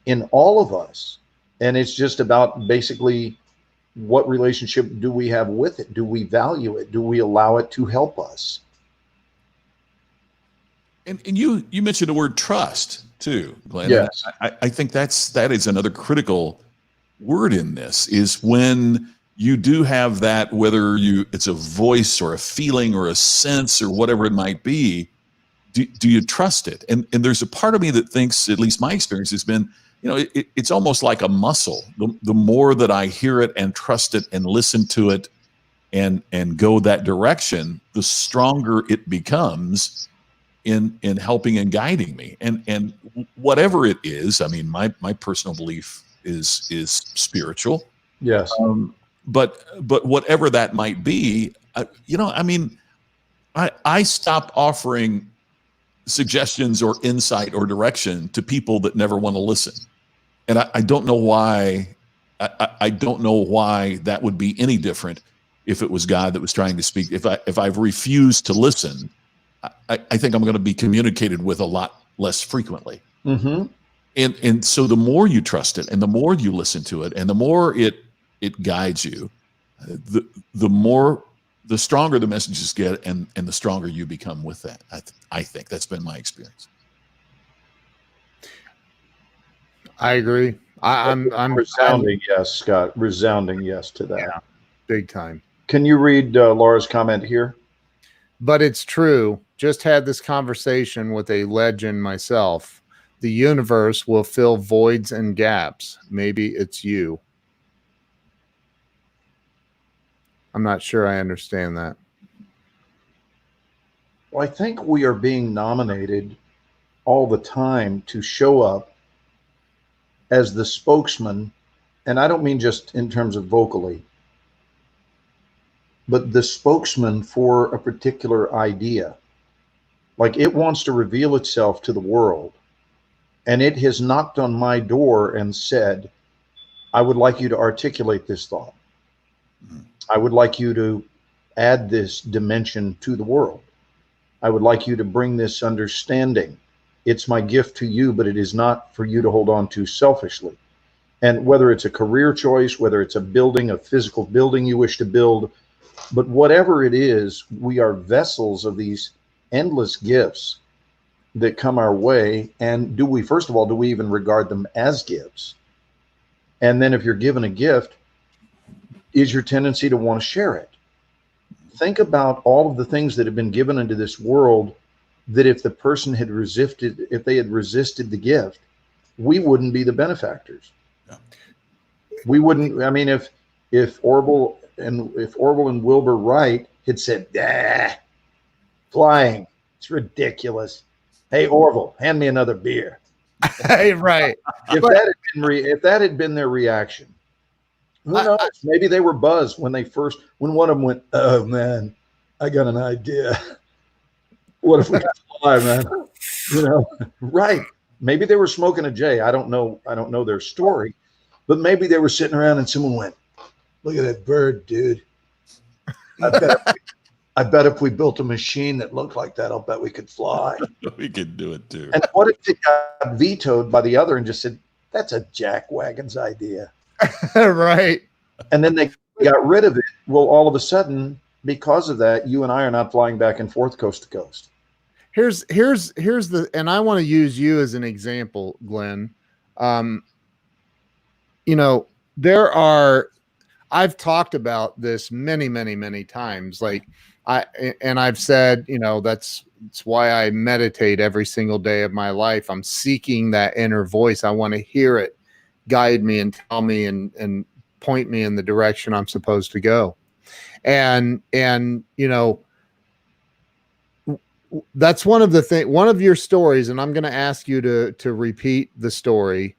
in all of us. And it's just about basically, what relationship do we have with it? Do we value it? Do we allow it to help us? And you mentioned the word trust too, Glenn. Yes. I think that is another critical word in this, is when you do have that, whether it's a voice or a feeling or a sense or whatever it might be, do you trust it? And there's a part of me that thinks, at least my experience has been, it's almost like a muscle. The more that I hear it and trust it and listen to it and go that direction, the stronger it becomes in helping and guiding me. And whatever it is, I mean, my personal belief is spiritual. Yes. But whatever that might be, I stopped offering suggestions or insight or direction to people that never want to listen. And I don't know why. I don't know why that would be any different if it was God that was trying to speak. If I've refused to listen, I think I'm going to be communicated with a lot less frequently. Mm-hmm. And so the more you trust it, and the more you listen to it, and the more it guides you, the stronger the messages get, and the stronger you become with that. I think that's been my experience. I agree. I'm resounding yes, Scott. Resounding yes to that. Yeah, big time. Can you read Laura's comment here? But it's true. Just had this conversation with a legend myself. The universe will fill voids and gaps. Maybe it's you. I'm not sure I understand that. Well, I think we are being nominated all the time to show up as the spokesman, and I don't mean just in terms of vocally, but the spokesman for a particular idea. Like, it wants to reveal itself to the world, and it has knocked on my door and said, I would like you to articulate this thought. I would like you to add this dimension to the world. I would like you to bring this understanding. It's my gift to you, but it is not for you to hold on to selfishly. And whether it's a career choice, whether it's a building, a physical building you wish to build, but whatever it is, we are vessels of these endless gifts that come our way. And first of all, do we even regard them as gifts? And then if you're given a gift, is your tendency to want to share it. Think about all of the things that have been given into this world that if the person had resisted, if they had resisted the gift, we wouldn't be the benefactors. Yeah. We wouldn't. I mean, if Orville and Wilbur Wright had said, flying, it's ridiculous. Hey, Orville, hand me another beer. Hey, right. If that had been their reaction, who knows? Maybe they were buzzed when one of them went, "Oh man, I got an idea. What if we could fly, man?" You know, right? Maybe they were smoking a J. I don't know their story, but maybe they were sitting around and someone went, "Look at that bird, dude. I bet if we built a machine that looked like that, I'll bet we could fly." We could do it too. And what if it got vetoed by the other and just said, "That's a jackwagon's idea." Right. And then they got rid of it. Well, all of a sudden, because of that, you and I are not flying back and forth coast to coast. Here's and I want to use you as an example, Glenn. You know, I've talked about this many times. Like I've said, you know, that's why I meditate every single day of my life. I'm seeking that inner voice. I want to hear it guide me and tell me and point me in the direction I'm supposed to go. And you know, that's one of your stories, and I'm going to ask you to repeat the story.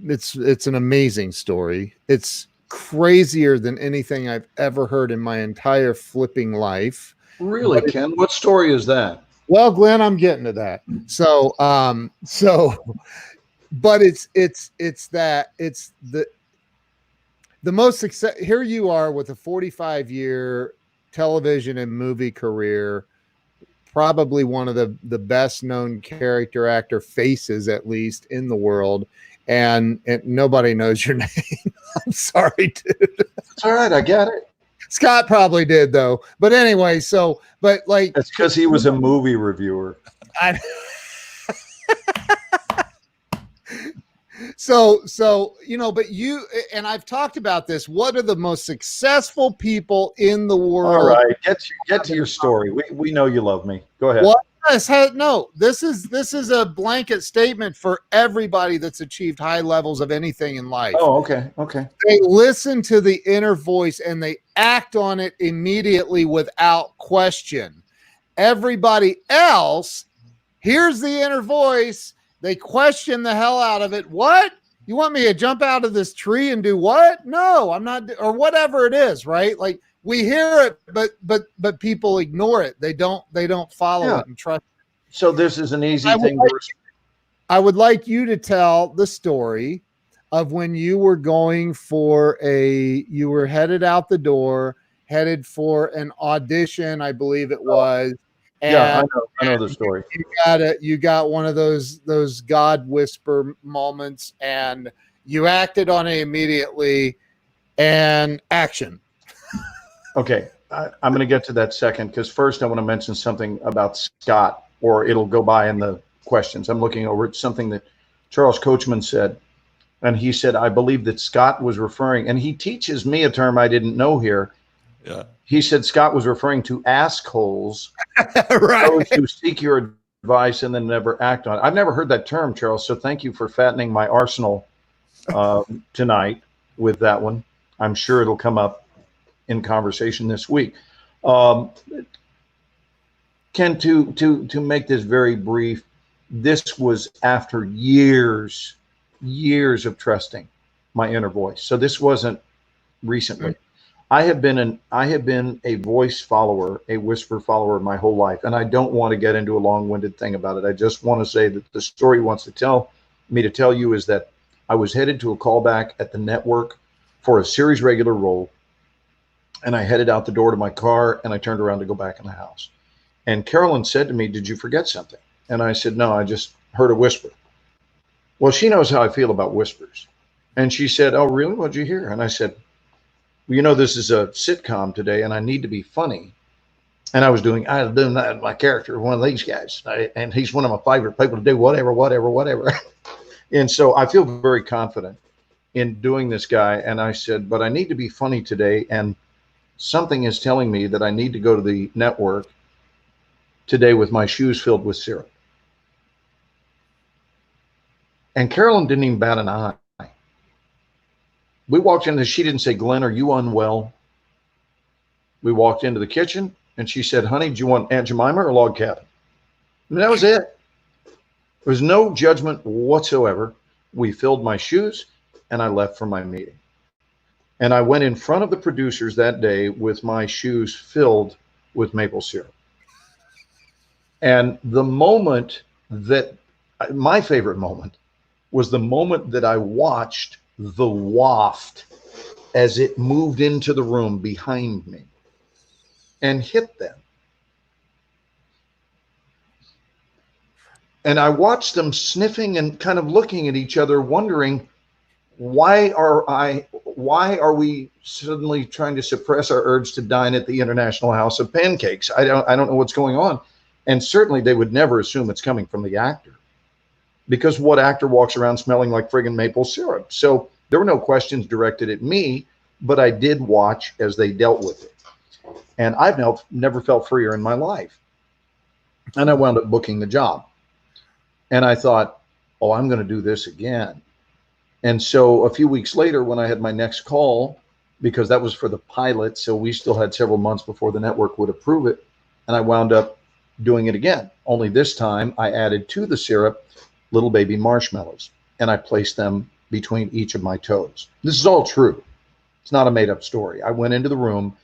It's an amazing story. It's crazier than anything I've ever heard in my entire flipping life. Really, Ken? What story is that? Well, Glenn, I'm getting to that. So, but it's the most success. Here you are with a 45-year television and movie career, probably one of the best known character actor faces, at least in the world. And nobody knows your name. I'm sorry, dude. It's all right. I get it. Scott probably did though. But anyway, but like, it's because he was a movie reviewer. So, you know, but you, and I've talked about this. What are the most successful people in the world? All right. Get to your story. We know you love me. Go ahead. What? No, this is a blanket statement for everybody that's achieved high levels of anything in life. Oh, okay. Okay. They listen to the inner voice and they act on it immediately without question. Everybody else hears the inner voice. They question the hell out of it. What? You want me to jump out of this tree and do what? No, I'm not, or whatever it is, right? Like, we hear it, but people ignore it. They don't follow it and trust it. So this is an easy thing. I would like you to tell the story of when you were you were headed out the door, headed for an audition, I believe it was. And yeah, I know the story. You got one of those God whisper moments, and you acted on it immediately. And action. Okay, I'm going to get to that second, because first I want to mention something about Scott, or it'll go by in the questions. I'm looking over at something that Charles Coachman said, and he said, I believe that Scott was referring, and he teaches me a term I didn't know here. Yeah. He said Scott was referring to assholes, right? Those who seek your advice and then never act on it. I've never heard that term, Charles, so thank you for fattening my arsenal tonight with that one. I'm sure it'll come up in conversation this week. Ken, to make this very brief, this was after years of trusting my inner voice. So this wasn't recently. I have been a voice follower, a whisper follower my whole life, and I don't want to get into a long-winded thing about it. I just want to say that the story he wants to tell you is that I was headed to a callback at the network for a series regular role. And I headed out the door to my car, and I turned around to go back in the house. And Carolyn said to me, did you forget something? And I said, no, I just heard a whisper. Well, she knows how I feel about whispers. And she said, oh, really? What'd you hear? And I said, well, you know, this is a sitcom today, and I need to be funny. And I was doing that my character, one of these guys. And he's one of my favorite people to do whatever. And so I feel very confident. in doing this guy, and I said, but I need to be funny today, and something is telling me that I need to go to the network today with my shoes filled with syrup. And Carolyn didn't even bat an eye. We walked in, and she didn't say, Glenn, are you unwell? We walked into the kitchen, and she said, honey, do you want Aunt Jemima or log cabin? And that was it. There was no judgment whatsoever. We filled my shoes, and I left for my meeting. And I went in front of the producers that day with my shoes filled with maple syrup. And the moment that, my favorite moment, was the moment that I watched the waft as it moved into the room behind me and hit them. And I watched them sniffing and kind of looking at each other, wondering, why are we suddenly trying to suppress our urge to dine at the International House of Pancakes? I don't know what's going on. And certainly they would never assume it's coming from the actor, because what actor walks around smelling like friggin' maple syrup? So there were no questions directed at me, but I did watch as they dealt with it. And I've never felt freer in my life. And I wound up booking the job. And I thought, oh, I'm going to do this again. And so a few weeks later, when I had my next call, because that was for the pilot, so we still had several months before the network would approve it, and I wound up doing it again. Only this time I added to the syrup little baby marshmallows, and I placed them between each of my toes. This is all true. It's not a made-up story. I went into the room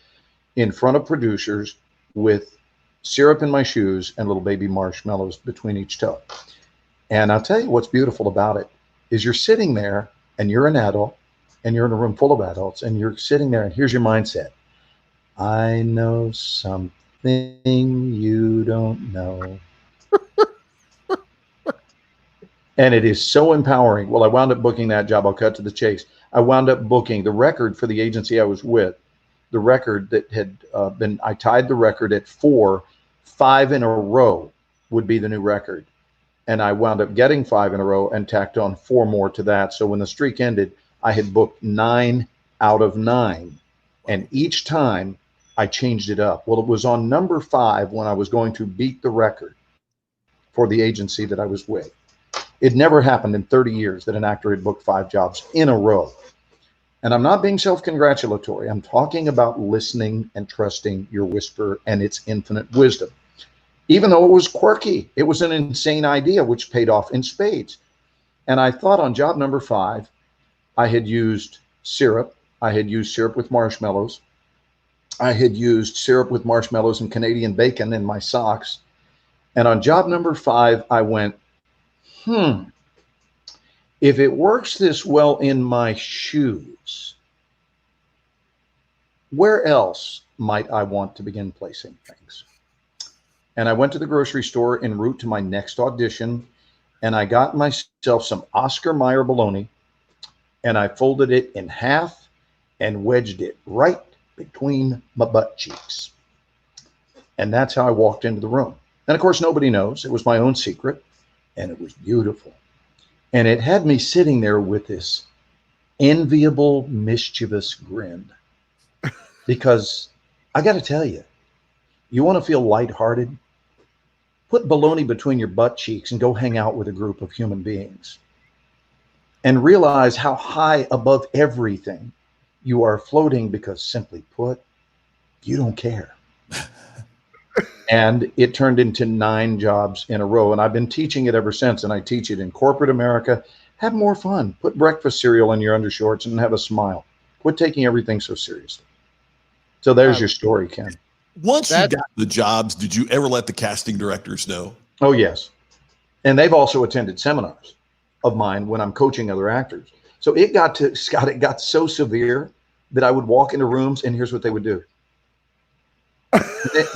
in front of producers with syrup in my shoes and little baby marshmallows between each toe. And I'll tell you what's beautiful about it is you're sitting there and you're an adult and you're in a room full of adults and you're sitting there and here's your mindset. I know something you don't know. And it is so empowering. Well, I wound up booking that job. I'll cut to the chase. I wound up booking the record for the agency I was with. The record that had I tied the record at 4, 5 in a row would be the new record. And I wound up getting 5 in a row and tacked on 4 more to that. So when the streak ended, I had booked 9 out of 9. And each time I changed it up. Well, it was on number 5 when I was going to beat the record for the agency that I was with. It never happened in 30 years that an actor had booked 5 jobs in a row. And I'm not being self-congratulatory. I'm talking about listening and trusting your whisper and its infinite wisdom. Even though it was quirky, it was an insane idea, which paid off in spades. And I thought on job number 5, I had used syrup. I had used syrup with marshmallows. I had used syrup with marshmallows and Canadian bacon in my socks. And on job number 5, I went, if it works this well in my shoes, where else might I want to begin placing things? And I went to the grocery store en route to my next audition, and I got myself some Oscar Mayer bologna, and I folded it in half and wedged it right between my butt cheeks. And that's how I walked into the room. And of course, nobody knows. It was my own secret, and it was beautiful. And it had me sitting there with this enviable, mischievous grin. Because I got to tell you, you want to feel lighthearted? Put bologna between your butt cheeks and go hang out with a group of human beings. And realize how high above everything you are floating because, simply put, you don't care. And it turned into 9 jobs in a row. And I've been teaching it ever since. And I teach it in corporate America. Have more fun. Put breakfast cereal in your undershorts and have a smile. Quit taking everything so seriously. So there's your story, Ken. Once you got the jobs, did you ever let the casting directors know? Oh, yes. And they've also attended seminars of mine when I'm coaching other actors. So it got to, Scott, it got so severe that I would walk into rooms and here's what they would do.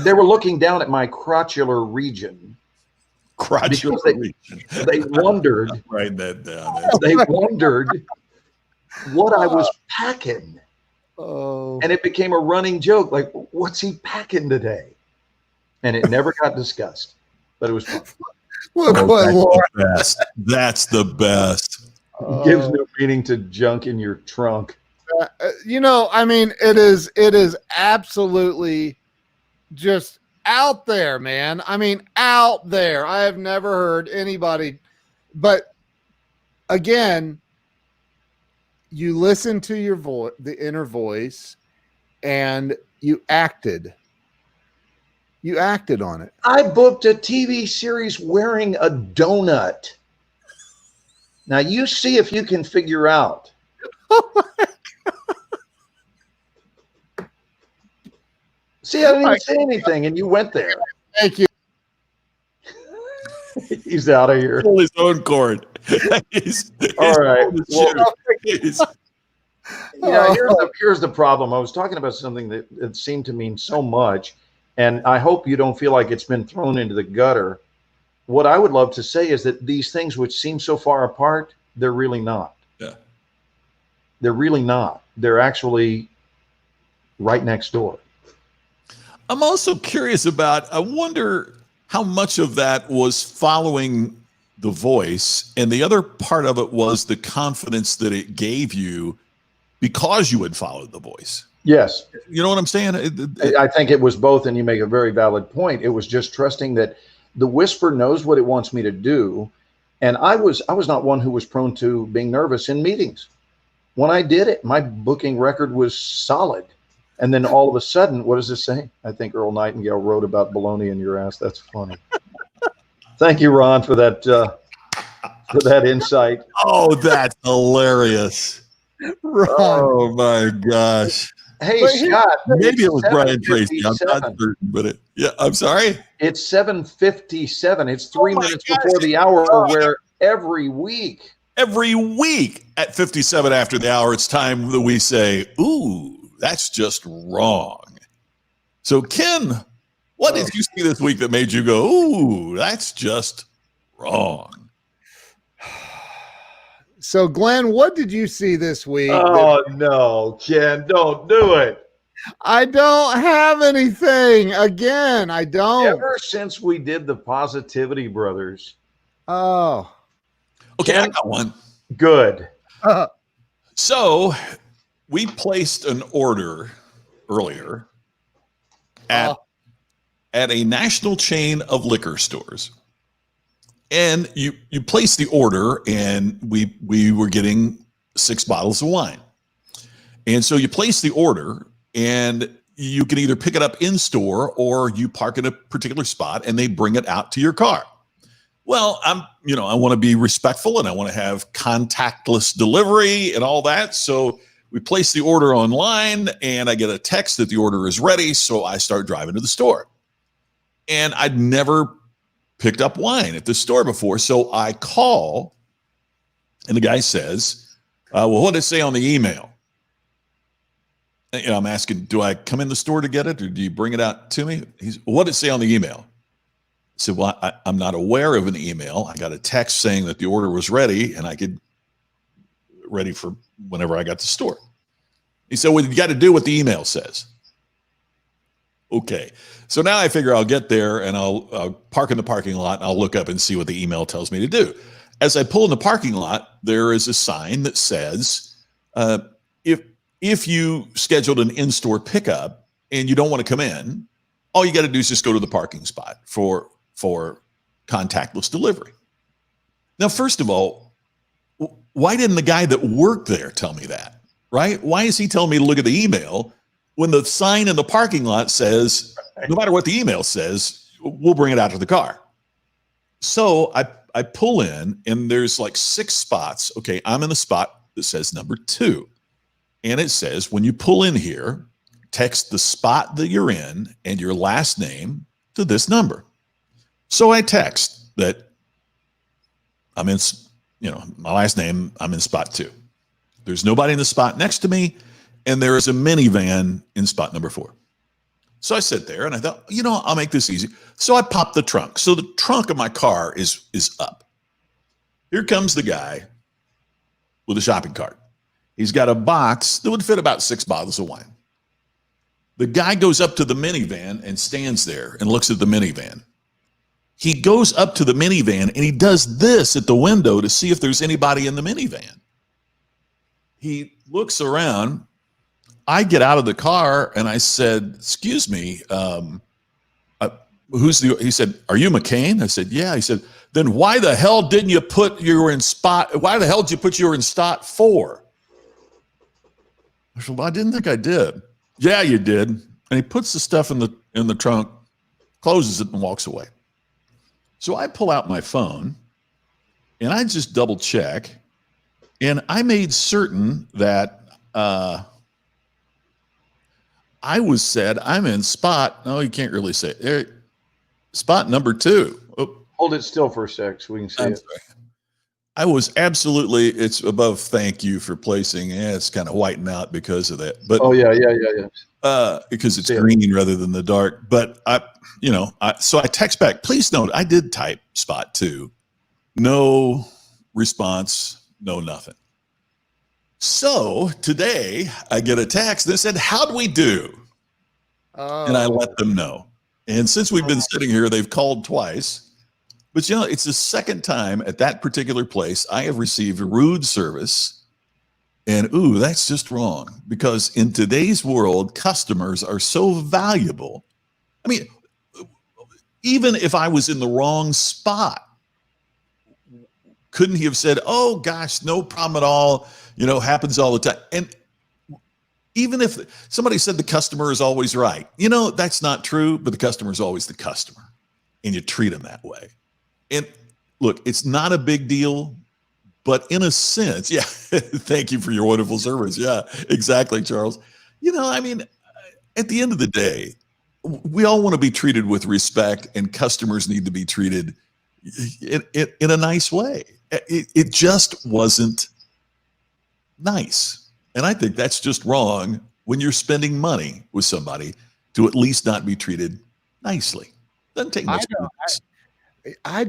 They were looking down at my crotchular region. Crotchular region. They wondered. Write that down. They wondered what I was packing. Oh. And it became a running joke. Like, what's he packing today? And it never got discussed, but it was fun. Well, that's the best. That's the best. Gives new meaning to junk in your trunk. I mean, it is absolutely just out there, man. I mean, out there. I have never heard anybody, but again, you listen to your voice, the inner voice, and you acted on it. I booked a TV series wearing a donut. Now you see if you can figure out. See, I didn't even say anything, and you went there. Thank you. He's out of here. Pull his own cord. He's All right. Well, Here's the problem. I was talking about something that seemed to mean so much, and I hope you don't feel like it's been thrown into the gutter. What I would love to say is that these things which seem so far apart, they're really not. Yeah. They're really not. They're actually right next door. I'm also curious about, I wonder how much of that was following the voice, and the other part of it was the confidence that it gave you because you had followed the voice. Yes. You know what I'm saying? I think it was both, and you make a very valid point. It was just trusting that the whisper knows what it wants me to do. And I was not one who was prone to being nervous in meetings. When I did it, my booking record was solid. And then all of a sudden, what does this say? I think Earl Nightingale wrote about baloney in your ass. That's funny. Thank you, Ron, for that insight. Oh, that's hilarious. Ron. Oh my gosh. Hey, Scott. Maybe it was Brian Tracy. I'm not certain, but I'm sorry. It's 7:57. It's 3 minutes gosh. before the hour, where every week At 57 after the hour, it's time that we say, ooh, that's just wrong. So, Ken, what did you see this week that made you go, ooh, that's just wrong? So, Glenn, what did you see this week? Oh, no, Ken, don't do it. I don't have anything. Again, I don't. Ever since we did the Positivity Brothers. Oh. Okay, I got one. Good. So, we placed an order earlier at a national chain of liquor stores. And you placed the order, and we were getting 6 bottles of wine. And so you place the order, and you can either pick it up in store or you park in a particular spot and they bring it out to your car. Well, I want to be respectful and I want to have contactless delivery and all that. So we place the order online and I get a text that the order is ready. So I start driving to the store, and I'd never picked up wine at the store before. So I call, and the guy says, well, what did it say on the email? I'm asking, do I come in the store to get it, or do you bring it out to me? What did it say on the email? I said, well, I'm not aware of an email. I got a text saying that the order was ready and I could ready for whenever I got to the store. He said, well, you got to do what the email says. Okay. So now I figure I'll get there and I'll park in the parking lot and I'll look up and see what the email tells me to do. As I pull in the parking lot, there is a sign that says, if you scheduled an in-store pickup and you don't want to come in, all you got to do is just go to the parking spot for contactless delivery. Now, first of all, why didn't the guy that worked there tell me that, right? Why is he telling me to look at the email when the sign in the parking lot says, no matter what the email says, we'll bring it out to the car? So I pull in and there's like 6 spots. Okay, I'm in the spot that says number 2. And it says, when you pull in here, text the spot that you're in and your last name to this number. So I text that I'm in, my last name, I'm in spot 2. There's nobody in the spot next to me, and there is a minivan in spot number 4. So I sit there and I thought, I'll make this easy. So I pop the trunk. So the trunk of my car is up. Here comes the guy with a shopping cart. He's got a box that would fit about 6 bottles of wine. The guy goes up to the minivan and stands there and looks at the minivan. He goes up to the minivan and he does this at the window to see if there's anybody in the minivan. He looks around. I get out of the car and I said, "Excuse me, he said, "Are you McCain?" I said, "Yeah." He said, "Then why the hell didn't you put you were in spot? Why the hell did you put you were in spot 4?" I said, "Well, I didn't think I did." "Yeah, you did." And he puts the stuff in the trunk, closes it, and walks away. So I pull out my phone and I just double check, and I made certain that I was said I'm in spot. No, you can't really say it. Spot number 2. Oh, Hold it still for a sec so we can see I'm it. sorry. I was absolutely, it's above thank you for placing. Yeah, it's kind of whiting out because of that. But Oh yeah. because it's See it. green rather than the dark. But so I text back, please note, I did type spot 2. No response, no nothing. So today I get a text that said, "How do we do?" And I let them know. And since we've been sitting here, they've called twice. But it's the second time at that particular place I have received rude service. And that's just wrong, because in today's world, customers are so valuable. I mean, even if I was in the wrong spot, couldn't he have said, "Oh gosh, no problem at all, happens all the time"? And even if somebody said the customer is always right, that's not true, but the customer is always the customer, and you treat them that way. And look, it's not a big deal, but in a sense, yeah, thank you for your wonderful service. Yeah, exactly, Charles. At the end of the day, we all want to be treated with respect, and customers need to be treated in a nice way. It just wasn't nice. And I think that's just wrong when you're spending money with somebody to at least not be treated nicely. Doesn't take much. I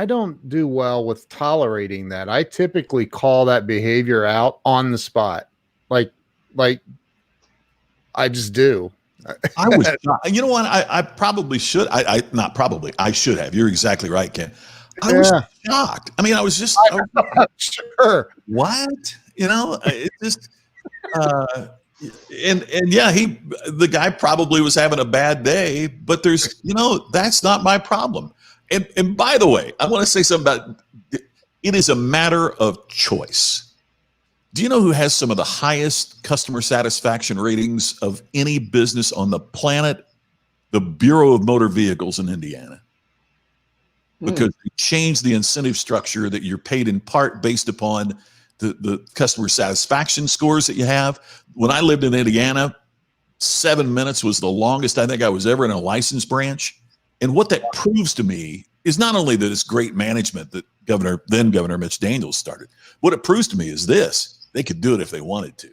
don't do well with tolerating that. I typically call that behavior out on the spot. Like I just do. I was, you know what? I probably should. Not probably. I should have. You're exactly right, Ken. I was shocked. I mean, I was just sure. What? It just, and yeah, the guy probably was having a bad day, but there's, that's not my problem. And by the way, I want to say something about it is a matter of choice. Do you know who has some of the highest customer satisfaction ratings of any business on the planet? The Bureau of Motor Vehicles in Indiana. Because they changed the incentive structure that you're paid in part based upon the customer satisfaction scores that you have. When I lived in Indiana, 7 minutes was the longest I think I was ever in a licensed branch. And what that proves to me is not only that it's great management that then Governor Mitch Daniels started. What it proves to me is this: they could do it if they wanted to.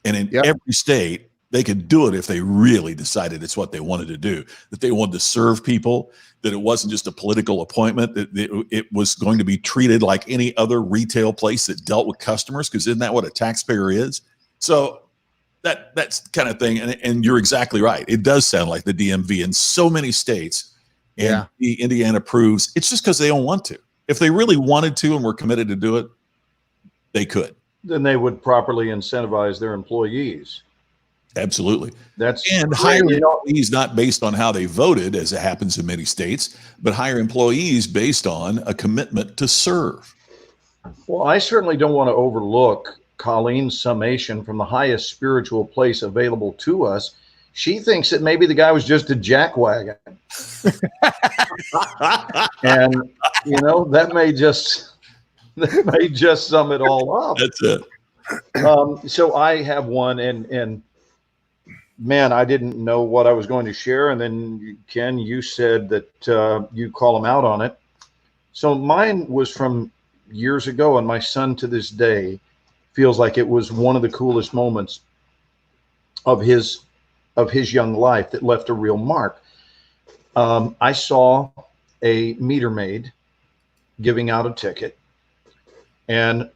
And in every state, they could do it if they really decided it's what they wanted to do, that they wanted to serve people, that it wasn't just a political appointment, that it was going to be treated like any other retail place that dealt with customers, because isn't that what a taxpayer is? So that's the kind of thing. And you're exactly right. It does sound like the DMV in so many states, and the Indiana proves it's just because they don't want to. If they really wanted to and were committed to do it, they could. Then they would properly incentivize their employees. Absolutely. And hire employees not based on how they voted, as it happens in many states, but hire employees based on a commitment to serve. Well, I certainly don't want to overlook Colleen's summation from the highest spiritual place available to us. She thinks that maybe the guy was just a jackwagon. And, that may just sum it all up. That's it. So I have one, and man, I didn't know what I was going to share. And then Ken, you said that you call him out on it. So mine was from years ago, and my son to this day feels like it was one of the coolest moments of his young life that left a real mark. I saw a meter maid giving out a ticket, and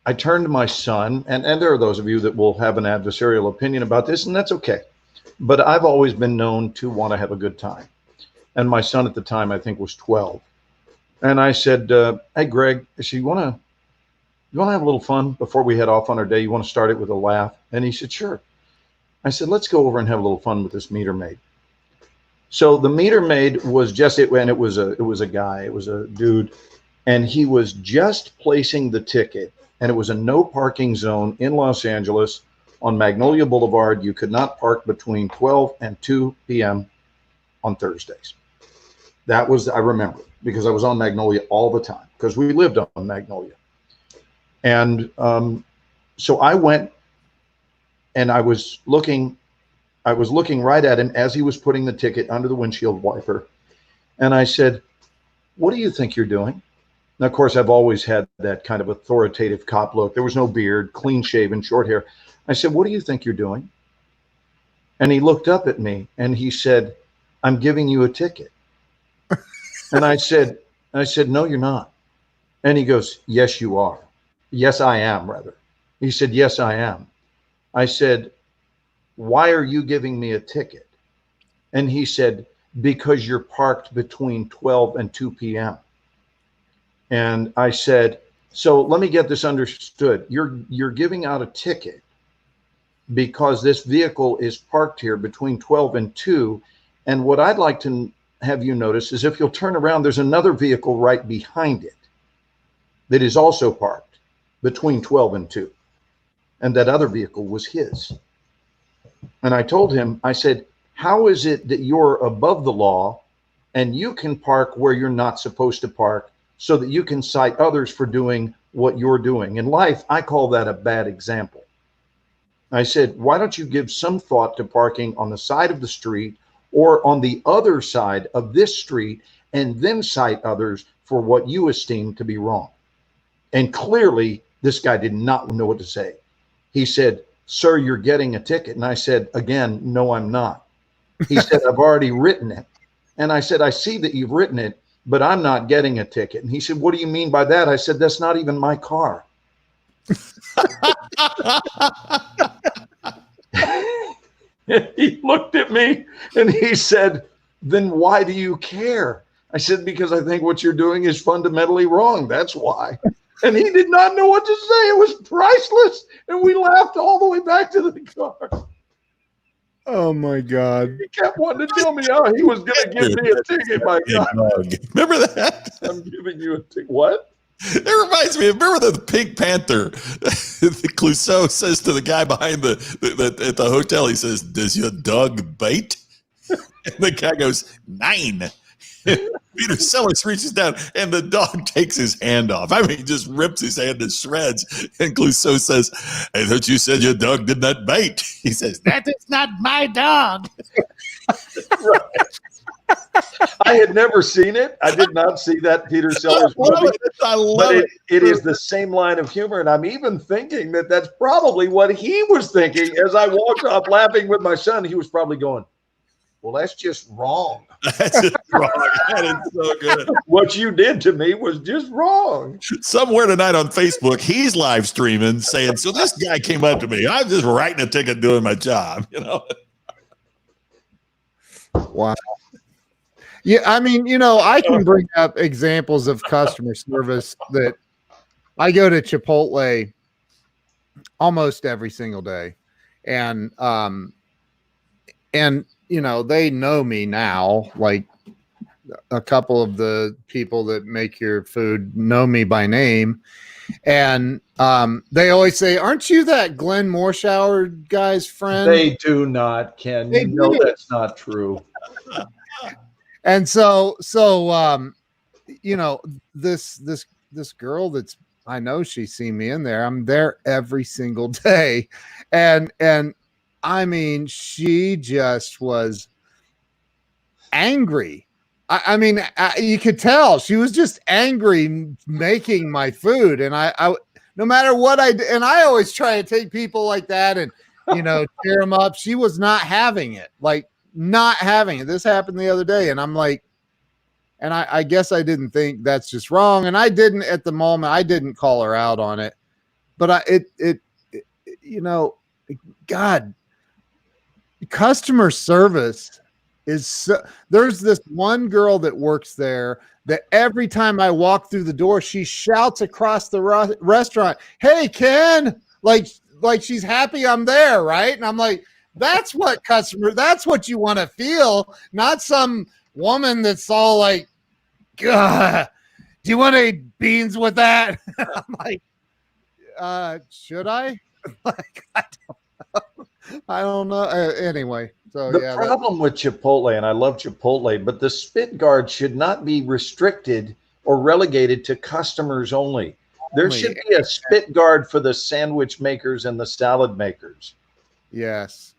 I turned to my son, and there are those of you that will have an adversarial opinion about this, and that's okay. But I've always been known to want to have a good time. and my son at the time, I think, was 12. And I said, "Hey, Greg," I said, "You want to have a little fun before we head off on our day? You want to start it with a laugh?" And he said, "Sure." I said, "Let's go over and have a little fun with this meter maid." So the meter maid was just it, and it was a guy, it was a dude, and he was just placing the ticket, and it was a no parking zone in Los Angeles on Magnolia Boulevard. You could not park between 12 and 2 p.m. on Thursdays. That was, I remember, because I was on Magnolia all the time because we lived on Magnolia. And so I went and I was looking right at him as he was putting the ticket under the windshield wiper. And I said, "What do you think you're doing?" Now, of course, I've always had that kind of authoritative cop look. There was no beard, clean shaven, short hair. I said, "What do you think you're doing?" And he looked up at me and he said, "I'm giving you a ticket." And I said, "No, you're not." And he goes, "Yes, you are." "Yes, I am," rather. He said, "Yes, I am." I said, "Why are you giving me a ticket?" And he said, "Because you're parked between 12 and 2 p.m. And I said, "So let me get this understood. You're giving out a ticket because this vehicle is parked here between 12 and 2. And what I'd like to have you notice is if you'll turn around, there's another vehicle right behind it that is also parked between 12 and 2. And that other vehicle was his." And I told him, I said, "How is it that you're above the law and you can park where you're not supposed to park so that you can cite others for doing what you're doing? In life, I call that a bad example." I said, "Why don't you give some thought to parking on the side of the street or on the other side of this street and then cite others for what you esteem to be wrong?" And clearly, this guy did not know what to say. He said, "Sir, you're getting a ticket." And I said, again, "No, I'm not." He said, "I've already written it." And I said, "I see that you've written it, but I'm not getting a ticket." And he said, "What do you mean by that?" I said, "That's not even my car." He looked at me and he said, "Then why do you care?" I said, "Because I think what you're doing is fundamentally wrong. That's why." And he did not know what to say. It was priceless. And we laughed all the way back to the car. Oh my God. He kept wanting to tell me, "Oh, he was going to give me a ticket." My God. Remember that? "I'm giving you a ticket." What? It reminds me. Remember the Pink Panther? Clouseau says to the guy behind the at the hotel. He says, "Does your dog bite?" And the guy goes, "9." Peter Sellers reaches down and the dog takes his hand off. I mean, he just rips his hand to shreds. And Clouseau says, "I thought you said your dog did not bite." He says, "That is not my dog." Right. I had never seen it. I did not see that Peter Sellers movie. I love But it. it is the same line of humor. And I'm even thinking that that's probably what he was thinking as I walked off laughing with my son. He was probably going, "Well, that's just wrong. That's just wrong. That is so good. What you did to me was just wrong." Somewhere tonight on Facebook, he's live streaming saying, "So this guy came up to me. I'm just writing a ticket, doing my job." You know. Wow. Yeah, I mean, I can bring up examples of customer service that I go to Chipotle almost every single day. And they know me now. Like a couple of the people that make your food know me by name. And they always say, "Aren't you that Glenn Morshower guy's friend?" They do not, Ken. They You know do. that's not true. And so this girl that's, I know she's seen me in there. I'm there every single day. And I mean, she just was angry. I mean, you could tell she was just angry making my food. And I no matter what I did, and I always try to take people like that and, cheer them up. She was not having it, not having it. This happened the other day. And I'm like, and I guess I didn't think that's just wrong. And I didn't at the moment, I didn't call her out on it, but God, customer service there's this one girl that works there that every time I walk through the door, she shouts across the restaurant, "Hey, Ken!" Like she's happy I'm there, right? And I'm like, that's what you want to feel, not some woman that's all like, "God, do you want to eat beans with that?" I'm like, should I? Like, I don't know. Anyway, so The problem with Chipotle, and I love Chipotle, but the spit guard should not be restricted or relegated to customers only. There should be a spit guard for the sandwich makers and the salad makers. Yes.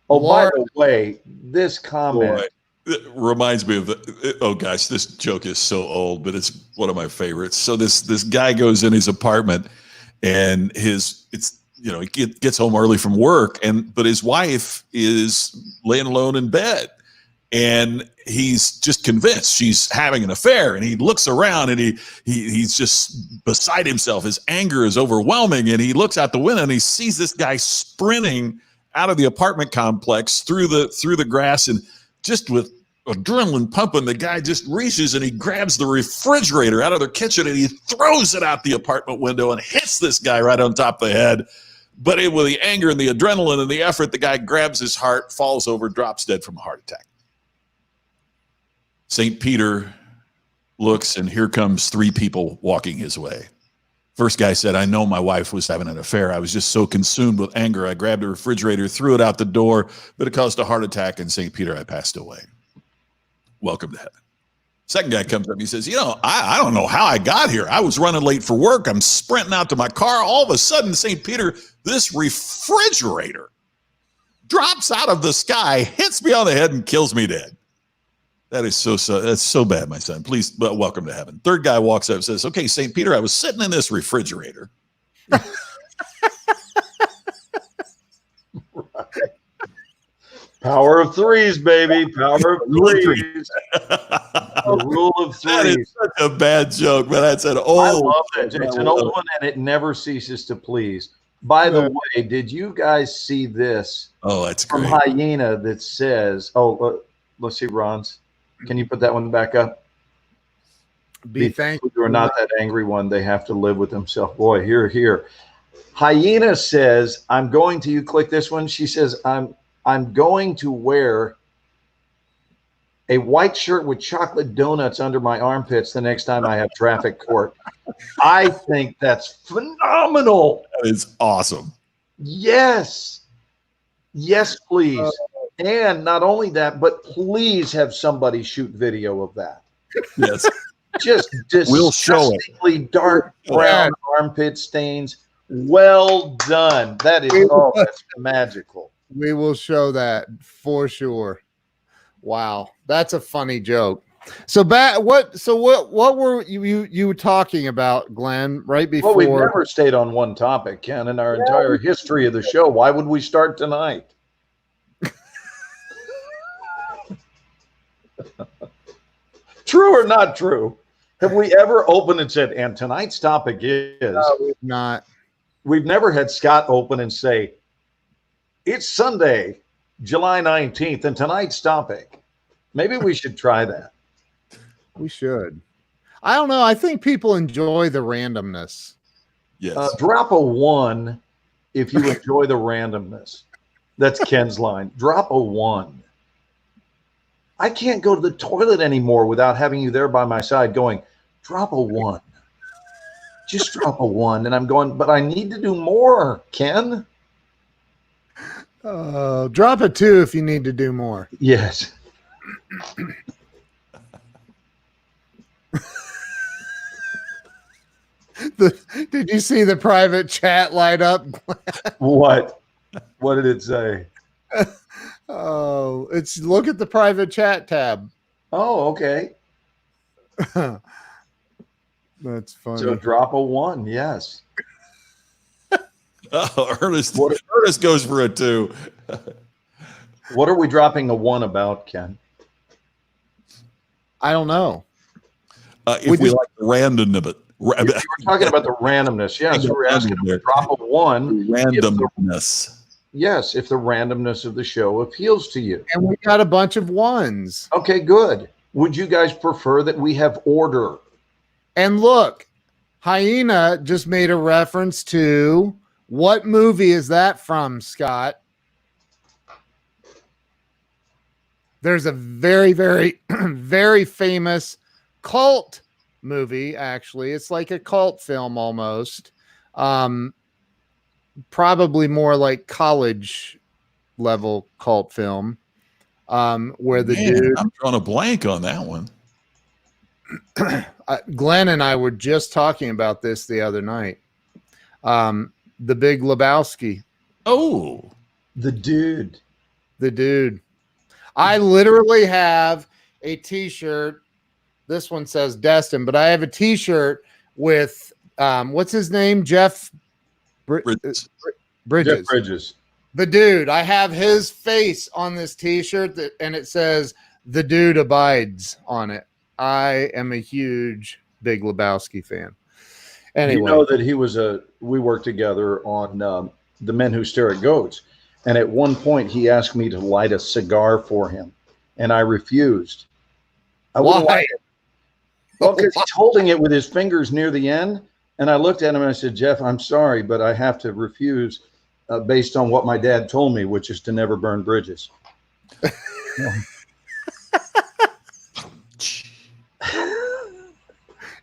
Oh, by the way, this comment. Boy, it reminds me of oh gosh, this joke is so old, but it's one of my favorites. So this guy goes in his apartment, and he gets home early from work, but his wife is laying alone in bed, and he's just convinced she's having an affair. And he looks around, and he's just beside himself. His anger is overwhelming, and he looks out the window, and he sees this guy sprinting out of the apartment complex through the grass, and just with adrenaline pumping, the guy just reaches and he grabs the refrigerator out of their kitchen, and he throws it out the apartment window and hits this guy right on top of the head. But with the anger and the adrenaline and the effort, the guy grabs his heart, falls over, drops dead from a heart attack. St. Peter looks, and here comes 3 people walking his way. First guy said, "I know my wife was having an affair. I was just so consumed with anger. I grabbed a refrigerator, threw it out the door, but it caused a heart attack, and St. Peter, I passed away. Welcome to heaven." Second guy comes up, he says, I don't know how I got here. I was running late for work. I'm sprinting out to my car. All of a sudden, St. Peter, this refrigerator drops out of the sky, hits me on the head, and kills me dead. That's so bad, my son. Please, welcome to heaven. Third guy walks up and says, "Okay, St. Peter, I was sitting in this refrigerator." Power of threes, baby. Power of threes. The rule of threes. That is such a bad joke, but that's an I old. love it. It's an old one, and it never ceases to please. By the way, did you guys see this? Oh, that's from great. Hyena that says, let's see, Ron's. Can you put that one back up? Be thankful you are not that angry one. They have to live with themselves. Boy, here. Hyena says, "I'm going to," you click this one. She says, I'm going to wear a white shirt with chocolate donuts under my armpits the next time I have traffic court. I think that's phenomenal. That is awesome. Yes, please. And not only that, but please have somebody shoot video of that. Yes. Just We'll show it. disgustingly dark brown armpit stains. Well done. That is that's magical. We will show that for sure. Wow, that's a funny joke. So what were you talking about, Glenn? Right before? Well, we've never stayed on one topic, Ken, in our entire history of the show. Why would we start tonight? True or not true? Have we ever opened and said, and tonight's topic is? No, we've not. We've never had Scott open and say, it's Sunday, July 19th, and tonight's topic. Maybe we should try that. We should. I don't know. I think people enjoy the randomness. Yes. Drop a 1 if you enjoy the randomness. That's Ken's line. Drop a 1. I can't go to the toilet anymore without having you there by my side going, drop a 1. Just drop a 1. And I'm going, but I need to do more, Ken. Drop a 2 if you need to do more. Yes. Did you see the private chat light up? What? What did it say? Oh, it's look at the private chat tab. Oh, okay. That's funny. So drop a 1, yes. Oh, Ernest goes for a 2. What are we dropping a 1 about, Ken? I don't know. If we like the random of it. We're talking about the randomness. Yes, we're asking if we drop a 1. Randomness. yes, if the randomness of the show appeals to you. And we got a bunch of ones. Okay, good. Would you guys prefer that we have order? And look, Hyena just made a reference to what movie is that from, Scott? There's a very, very, very famous cult movie, actually. It's like a cult film almost. Probably more like college level cult film. Where the dude, I'm drawing a blank on that one. Glenn and I were just talking about this the other night. The Big Lebowski. Oh, The Dude. The Dude. I literally have a t-shirt. This one says Destin, but I have a t-shirt with what's his name? Jeff Bridges. Bridges. Jeff Bridges. The Dude. I have his face on this t-shirt and it says The Dude Abides on it. I am a huge Big Lebowski fan. Anyway, You know that we worked together on The Men Who Stare at Goats. And at one point he asked me to light a cigar for him. And I refused. I wouldn't why? light it. Well, because he's holding it with his fingers near the end. And I looked at him and I said, Jeff, I'm sorry, but I have to refuse based on what my dad told me, which is to never burn bridges.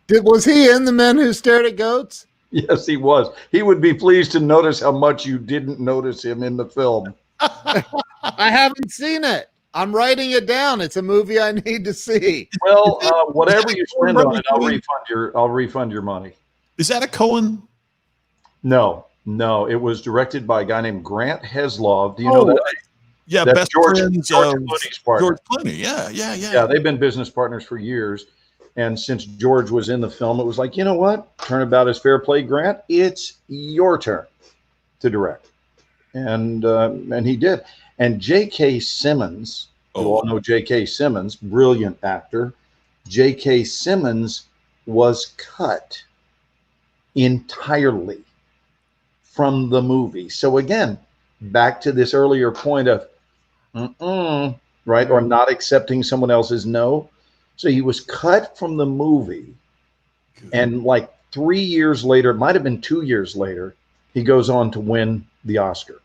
Was he in The Men Who Stared at Goats? Yes, he was. He would be pleased to notice how much you didn't notice him in the film. I haven't seen it. I'm writing it down. It's a movie I need to see. Well, whatever you spend on it, I'll refund your money. Is that a Cohen? No, it was directed by a guy named Grant Heslov. Do you know that? Yeah, That's best George friends Clooney's partner. George Clooney. Yeah. Yeah, they've been business partners for years. And since George was in the film, it was like, you know what? Turnabout is fair play, Grant. It's your turn to direct. And he did. And J.K. Simmons, you all know J.K. Simmons, brilliant actor. J.K. Simmons was cut entirely from the movie. So again, back to this earlier point of, right, or not accepting someone else's no. So he was cut from the movie, and like 3 years later, it might have been 2 years later, he goes on to win the Oscar.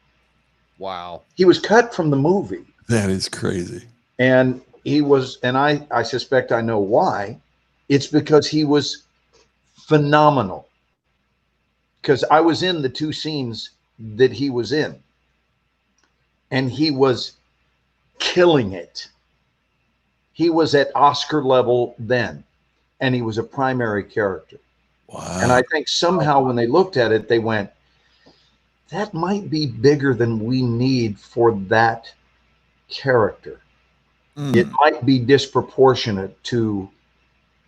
Wow. He was cut from the movie. That is crazy. And he was, and I suspect I know why. It's because he was phenomenal. Because I was in the two scenes that he was in, and he was killing it. He was at Oscar level then, and he was a primary character. Wow. And I think somehow when they looked at it, they went, that might be bigger than we need for that character. It might be disproportionate to,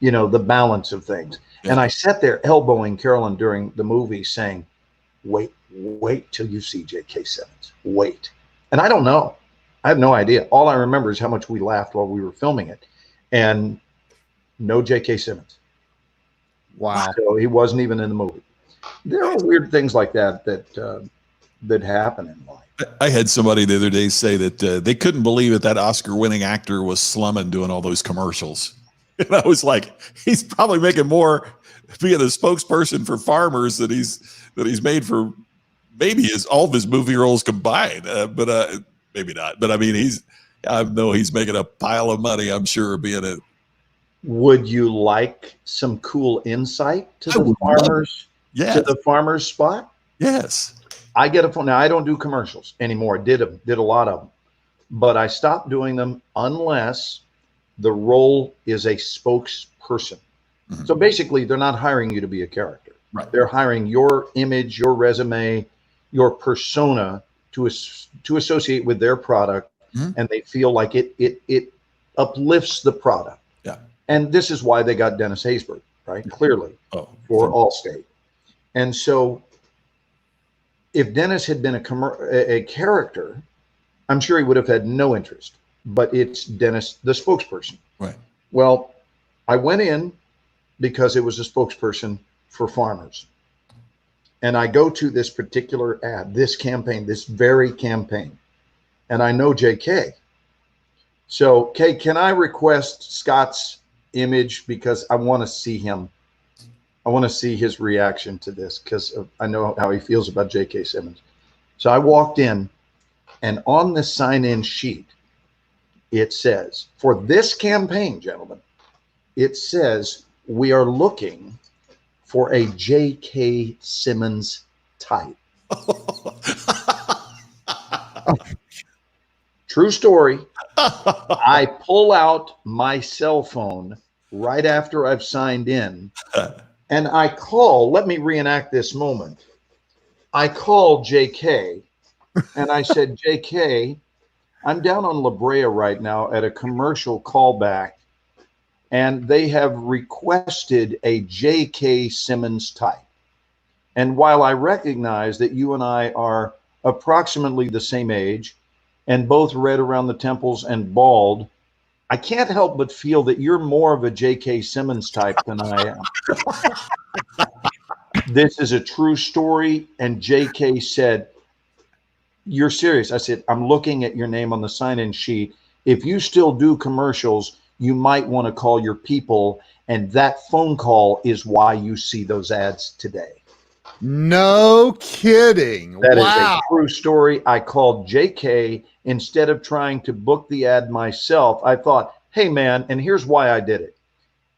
the balance of things. Yeah. And I sat there elbowing Carolyn during the movie saying, wait till you see J.K. Simmons. Wait. And I don't know. I have no idea. All I remember is how much we laughed while we were filming it. And no J.K. Simmons. Wow. So he wasn't even in the movie. There are weird things like that happen in life. I had somebody the other day say that they couldn't believe it that Oscar-winning actor was slumming doing all those commercials. And I was like, he's probably making more being a spokesperson for farmers that he's made for maybe all of his movie roles combined. But maybe not. But I mean, I know he's making a pile of money, I'm sure, being a. Would you like some cool insight to the farmers? Yeah. To the farmers spot? Yes. I get a phone. Now I don't do commercials anymore. Did a lot of them, but I stopped doing them unless the role is a spokesperson. Mm-hmm. So basically, they're not hiring you to be a character. Right. They're hiring your image, your resume, your persona to associate with their product, and they feel like it uplifts the product. Yeah. And this is why they got Dennis Haysbert, right? Clearly, for Allstate. And so, if Dennis had been a character, I'm sure he would have had no interest. But it's Dennis, the spokesperson. Right. Well, I went in because it was a spokesperson for farmers. And I go to this particular ad, this campaign, this very campaign, and I know JK. So, Kay, can I request Scott's image because I want to see him? I want to see his reaction to this because I know how he feels about J.K. Simmons. So I walked in, and on the sign-in sheet, it says, for this campaign, gentlemen, it says we are looking for a J.K. Simmons type. True story. I pull out my cell phone right after I've signed in, and I call. Let me reenact this moment. I call JK, and I said, JK, I'm down on La Brea right now at a commercial callback, and they have requested a J.K. Simmons type. And while I recognize that you and I are approximately the same age and both red around the temples and bald, I can't help but feel that you're more of a J.K. Simmons type than I am. This is a true story. And J.K. said, you're serious? I said, I'm looking at your name on the sign-in sheet. If you still do commercials, you might want to call your people. And that phone call is why you see those ads today. No kidding. That is Wow. a true story. I called JK instead of trying to book the ad myself. I thought, hey, man, and here's why I did it.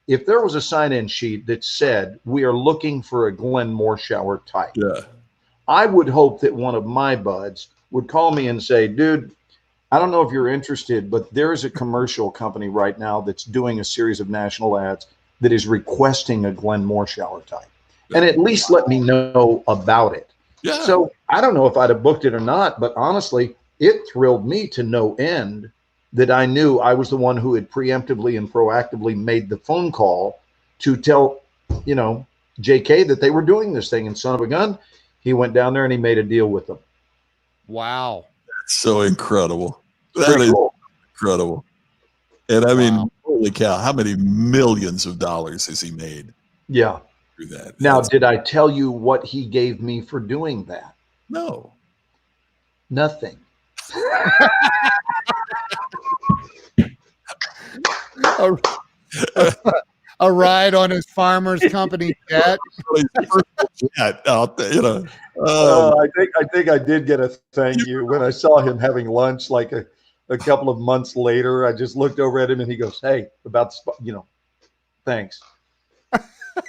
If there was a sign-in sheet that said we are looking for a Glenn Morshower type, Yeah. I would hope that one of my buds would call me and say, dude, I don't know if you're interested, but there's a commercial company right now that's doing a series of national ads that is requesting a Glenn Morshower type. And at least let me know about it. Yeah. So I don't know if I'd have booked it or not, but honestly, it thrilled me to no end that I knew I was the one who had preemptively and proactively made the phone call to tell, JK that they were doing this thing. And son of a gun, he went down there and he made a deal with them. Wow. So incredible. That Pretty is cool. incredible. And I mean, Wow. holy cow, how many millions of dollars has he made Yeah. through that? Now, That's- did I tell you what he gave me for doing that? no. Nothing. A ride on his farmer's company jet. Jet out there, I think I did get a thank you when I saw him having lunch like a couple of months later. I just looked over at him and he goes, "Hey, about thanks."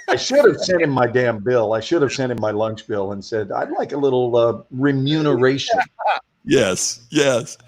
I should have sent him my damn bill. I should have sent him my lunch bill and said, "I'd like a little remuneration." Yes, yes.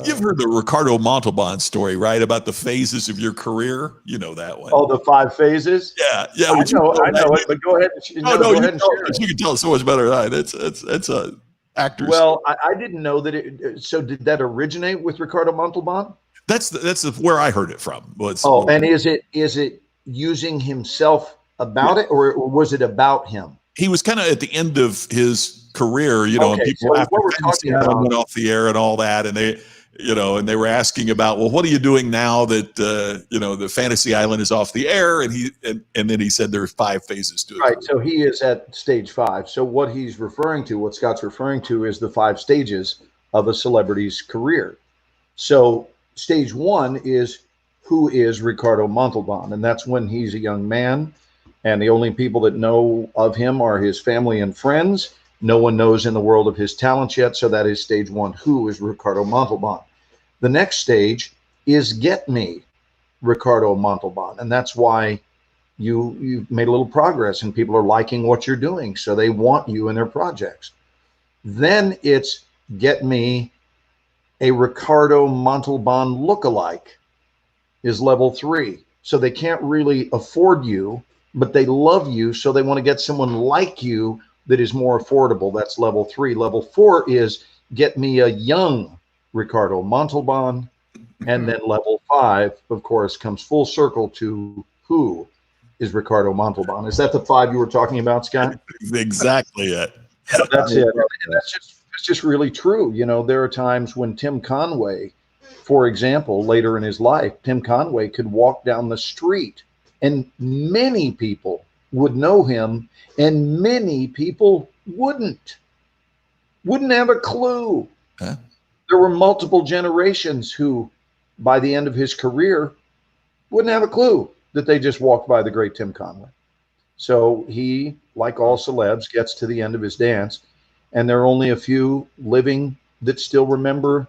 You've heard the Ricardo Montalban story, right? About the phases of your career. You know that one. Oh, the 5 phases. Yeah, yeah. I would you know that? it, but go ahead. No, Go you, ahead and share it. you can tell it so much better than I. It's a actor's. Well, I didn't know that it. So did that originate with Ricardo Montalban? that's where I heard it from. Was And is it using himself about it, or was it about him? he was kind of at the end of his career, and Okay, people so after what we're Fantasy talking Island about- went off the air and all that, and they were asking about, well, what are you doing now that the Fantasy Island is off the air? And then he said there's 5 phases to it. Right. So he is at stage 5. So what Scott's referring to is the 5 stages of a celebrity's career. So stage 1 is, who is Ricardo Montalban? And that's when he's a young man. And the only people that know of him are his family and friends. No one knows in the world of his talents yet. So that is stage 1. Who is Ricardo Montalban? The next stage is get me Ricardo Montalban. And that's why you've made a little progress and people are liking what you're doing. So they want you in their projects. Then it's get me a Ricardo Montalban lookalike is level 3. So they can't really afford you, but they love you. So they want to get someone like you that is more affordable. That's level 3. Level 4 is get me a young Ricardo Montalban. And then level 5, of course, comes full circle to who is Ricardo Montalban. Is that the 5 you were talking about, Scott? Exactly it. That's it. And that's just really true. There are times when Tim Conway, for example, later in his life, Tim Conway could walk down the street and many people would know him and many people wouldn't have a clue. Huh? There were multiple generations who, by the end of his career, wouldn't have a clue that they just walked by the great Tim Conway. So he, like all celebs, gets to the end of his dance, and there are only a few living that still remember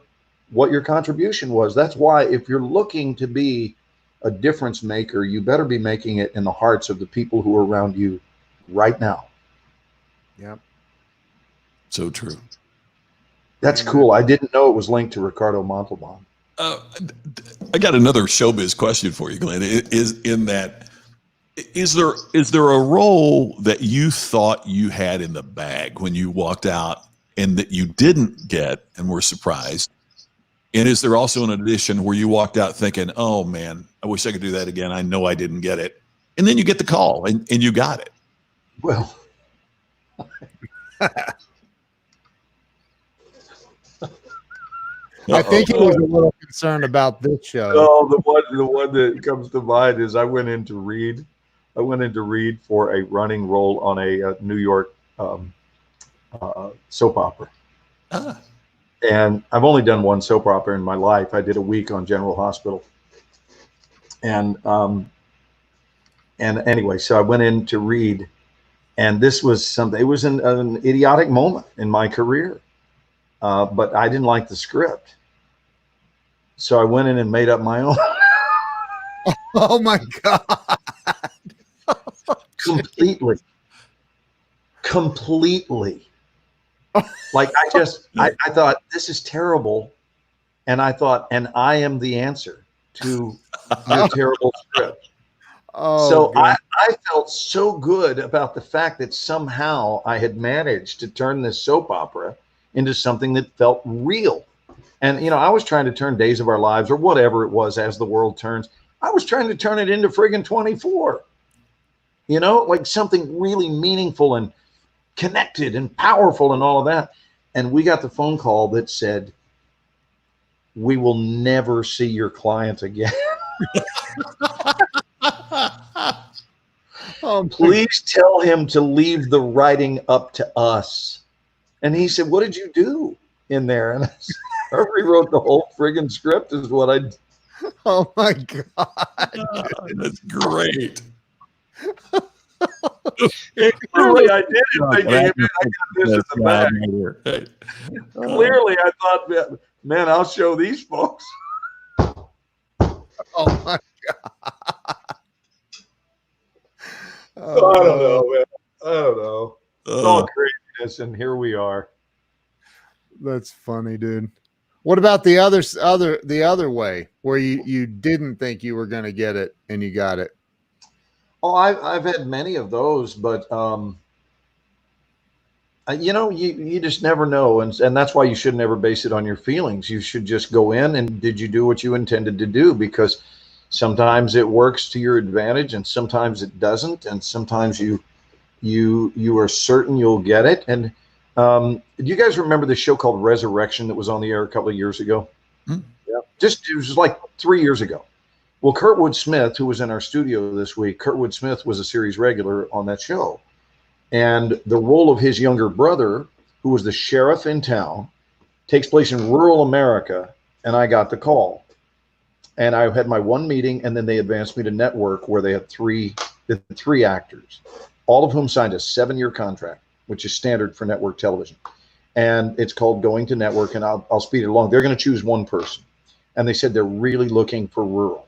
what your contribution was. That's why if you're looking to be a difference maker, you better be making it in the hearts of the people who are around you right now. Yep. So true. That's cool. I didn't know it was linked to Ricardo Montalban. I got another showbiz question for you, Glenn. Is there a role that you thought you had in the bag when you walked out and that you didn't get and were surprised? And is there also an audition where you walked out thinking, oh man, I wish I could do that again. I know I didn't get it. And then you get the call and you got it. Well, I think he was a little concerned about this show. no, the one that comes to mind is I went in to read for a running role on a New York soap opera. Ah. And I've only done one soap opera in my life. I did a week on General Hospital. And anyway, so I went in to read, and this was something, it was an idiotic moment in my career. But I didn't like the script. So I went in and made up my own. Oh my God. Completely. Like I thought this is terrible. And I thought, and I am the answer to your terrible script. Oh, So God. I felt so good about the fact that somehow I had managed to turn this soap opera into something that felt real. And, you know, I was trying to turn Days of Our Lives or whatever it was, As the World Turns. I was trying to turn it into friggin' 24, you know, like something really meaningful and connected and powerful and all of that. And we got the phone call that said, we will never see your client again. Oh, Please tell him to leave the writing up to us. And he said, what did you do in there? And I said, I rewrote the whole friggin' script is what I did. oh my God. That's great. Clearly I did it thinking, man, I got this in the bag. Hey. Clearly I thought, man, I'll show these folks. Oh my God. I don't know, man. I don't know. It's all Uh, craziness, and here we are. That's funny, dude. What about the other way where you didn't think you were going to get it and you got it? Oh, I've had many of those, but you know, you just never know, and that's why you should never base it on your feelings. You should just go in and did you do what you intended to do? Because sometimes it works to your advantage, and sometimes it doesn't, and sometimes you are certain you'll get it. And do you guys remember the show called Resurrection that was on the air a couple of years ago? Hmm. Yeah, it was like 3 years ago. Well, Kurtwood Smith, who was in our studio this week, Kurtwood Smith was a series regular on that show. And the role of his younger brother, who was the sheriff in town, takes place in rural America, and I got the call. And I had my one meeting, and then they advanced me to network where they had three actors, all of whom signed a 7-year contract, which is standard for network television. And it's called Going to Network, and I'll speed it along. They're going to choose one person. And they said they're really looking for rural.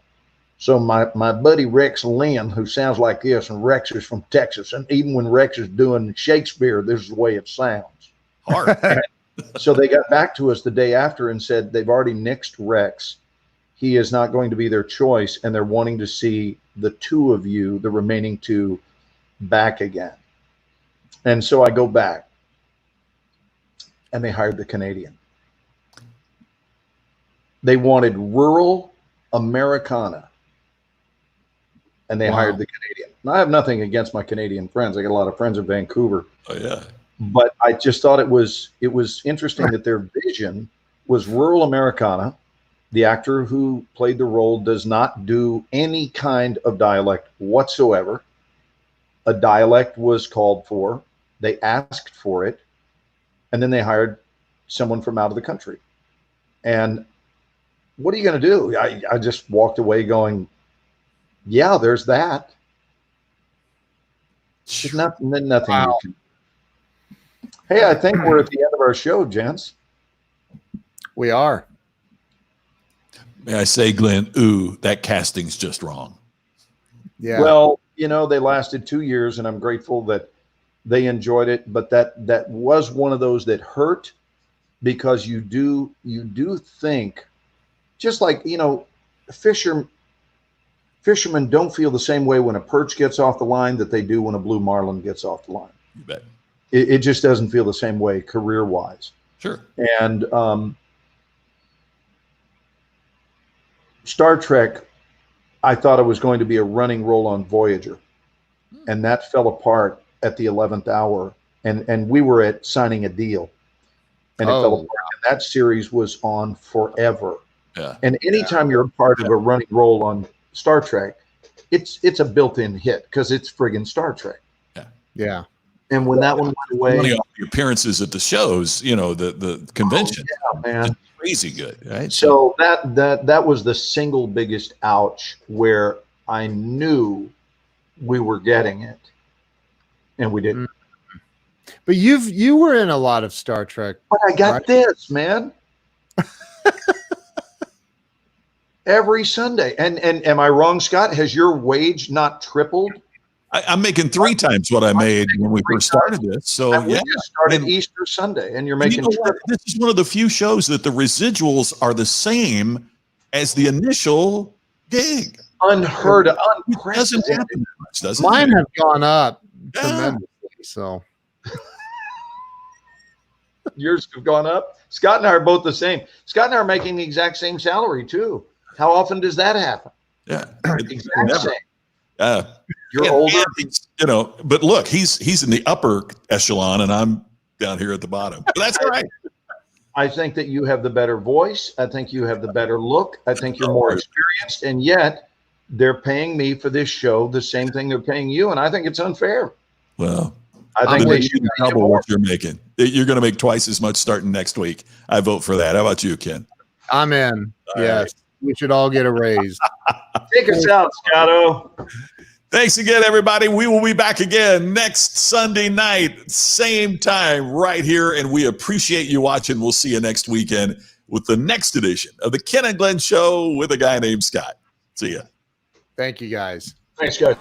So my buddy Rex Lynn, who sounds like this, and Rex is from Texas, and even when Rex is doing Shakespeare, this is the way it sounds. hard. So they got back to us the day after and said they've already nixed Rex. He is not going to be their choice, and they're wanting to see the two of you, the remaining two, back again. And so I go back, and they hired the Canadian. They wanted rural Americana, and they hired the Canadian. Now, I have nothing against my Canadian friends. I got a lot of friends in Vancouver. Oh yeah. But I just thought it was interesting that their vision was rural Americana. The actor who played the role does not do any kind of dialect whatsoever. A dialect was called for. They asked for it, and then they hired someone from out of the country. And what are you going to do? I just walked away going, yeah, there's that. There's nothing Wow. you can. Hey, I think we're at the end of our show, gents. We are. May I say, Glenn, ooh, that casting's just wrong. Yeah. Well, you know, they lasted 2 years, and I'm grateful that they enjoyed it. But that was one of those that hurt, because you do think, just like, you know, fishermen don't feel the same way when a perch gets off the line that they do when a blue marlin gets off the line. You bet. It just doesn't feel the same way career-wise. Sure. And Star Trek, I thought it was going to be a running role on Voyager, and that fell apart at the 11th hour. And we were at signing a deal, and it fell apart. And that series was on forever. Yeah. And anytime you're a part of a running role on Star Trek, it's a built-in hit because it's friggin' Star Trek. Yeah. And when that one went away, Money off the appearances at the shows, you know, the convention. yeah, man. Just crazy good, right? So that was the single biggest ouch, where I knew we were getting it, and we didn't. But you were in a lot of Star Trek. But I got right? this, man. Every Sunday. And am I wrong, Scott? Has your wage not tripled? I'm making 3 times what I made when we first started this. So We yeah, just started And- Easter Sunday, and you're And making you know what? triple. This is one of the few shows that the residuals are the same as the initial gig. Unheard of, It doesn't unprecedented. happen that much, does it? Mine have gone up Yeah. tremendously. So Yours have gone up. Scott and I are both the same. Scott and I are making the exact same salary too. How often does that happen? Yeah, Exact never. same. You're And- older. and he's, you know, but look, he's in the upper echelon, and I'm down here at the bottom. But that's all right. I think that you have the better voice. I think you have the better look. I think you're more experienced, and yet they're paying me for this show the same thing they're paying you, and I think it's unfair. Well, I I'm think then they you should can pay you double more. what you're making. You're going to make twice as much starting next week. I vote for that. How about you, Ken? I'm in. All Yes. We should all get a raise. Take us out, Scotto. Thanks again, everybody. We will be back again next Sunday night, same time, right here. And we appreciate you watching. We'll see you next weekend with the next edition of the Ken and Glenn Show with a guy named Scott. See ya. Thank you guys. Thanks, guys.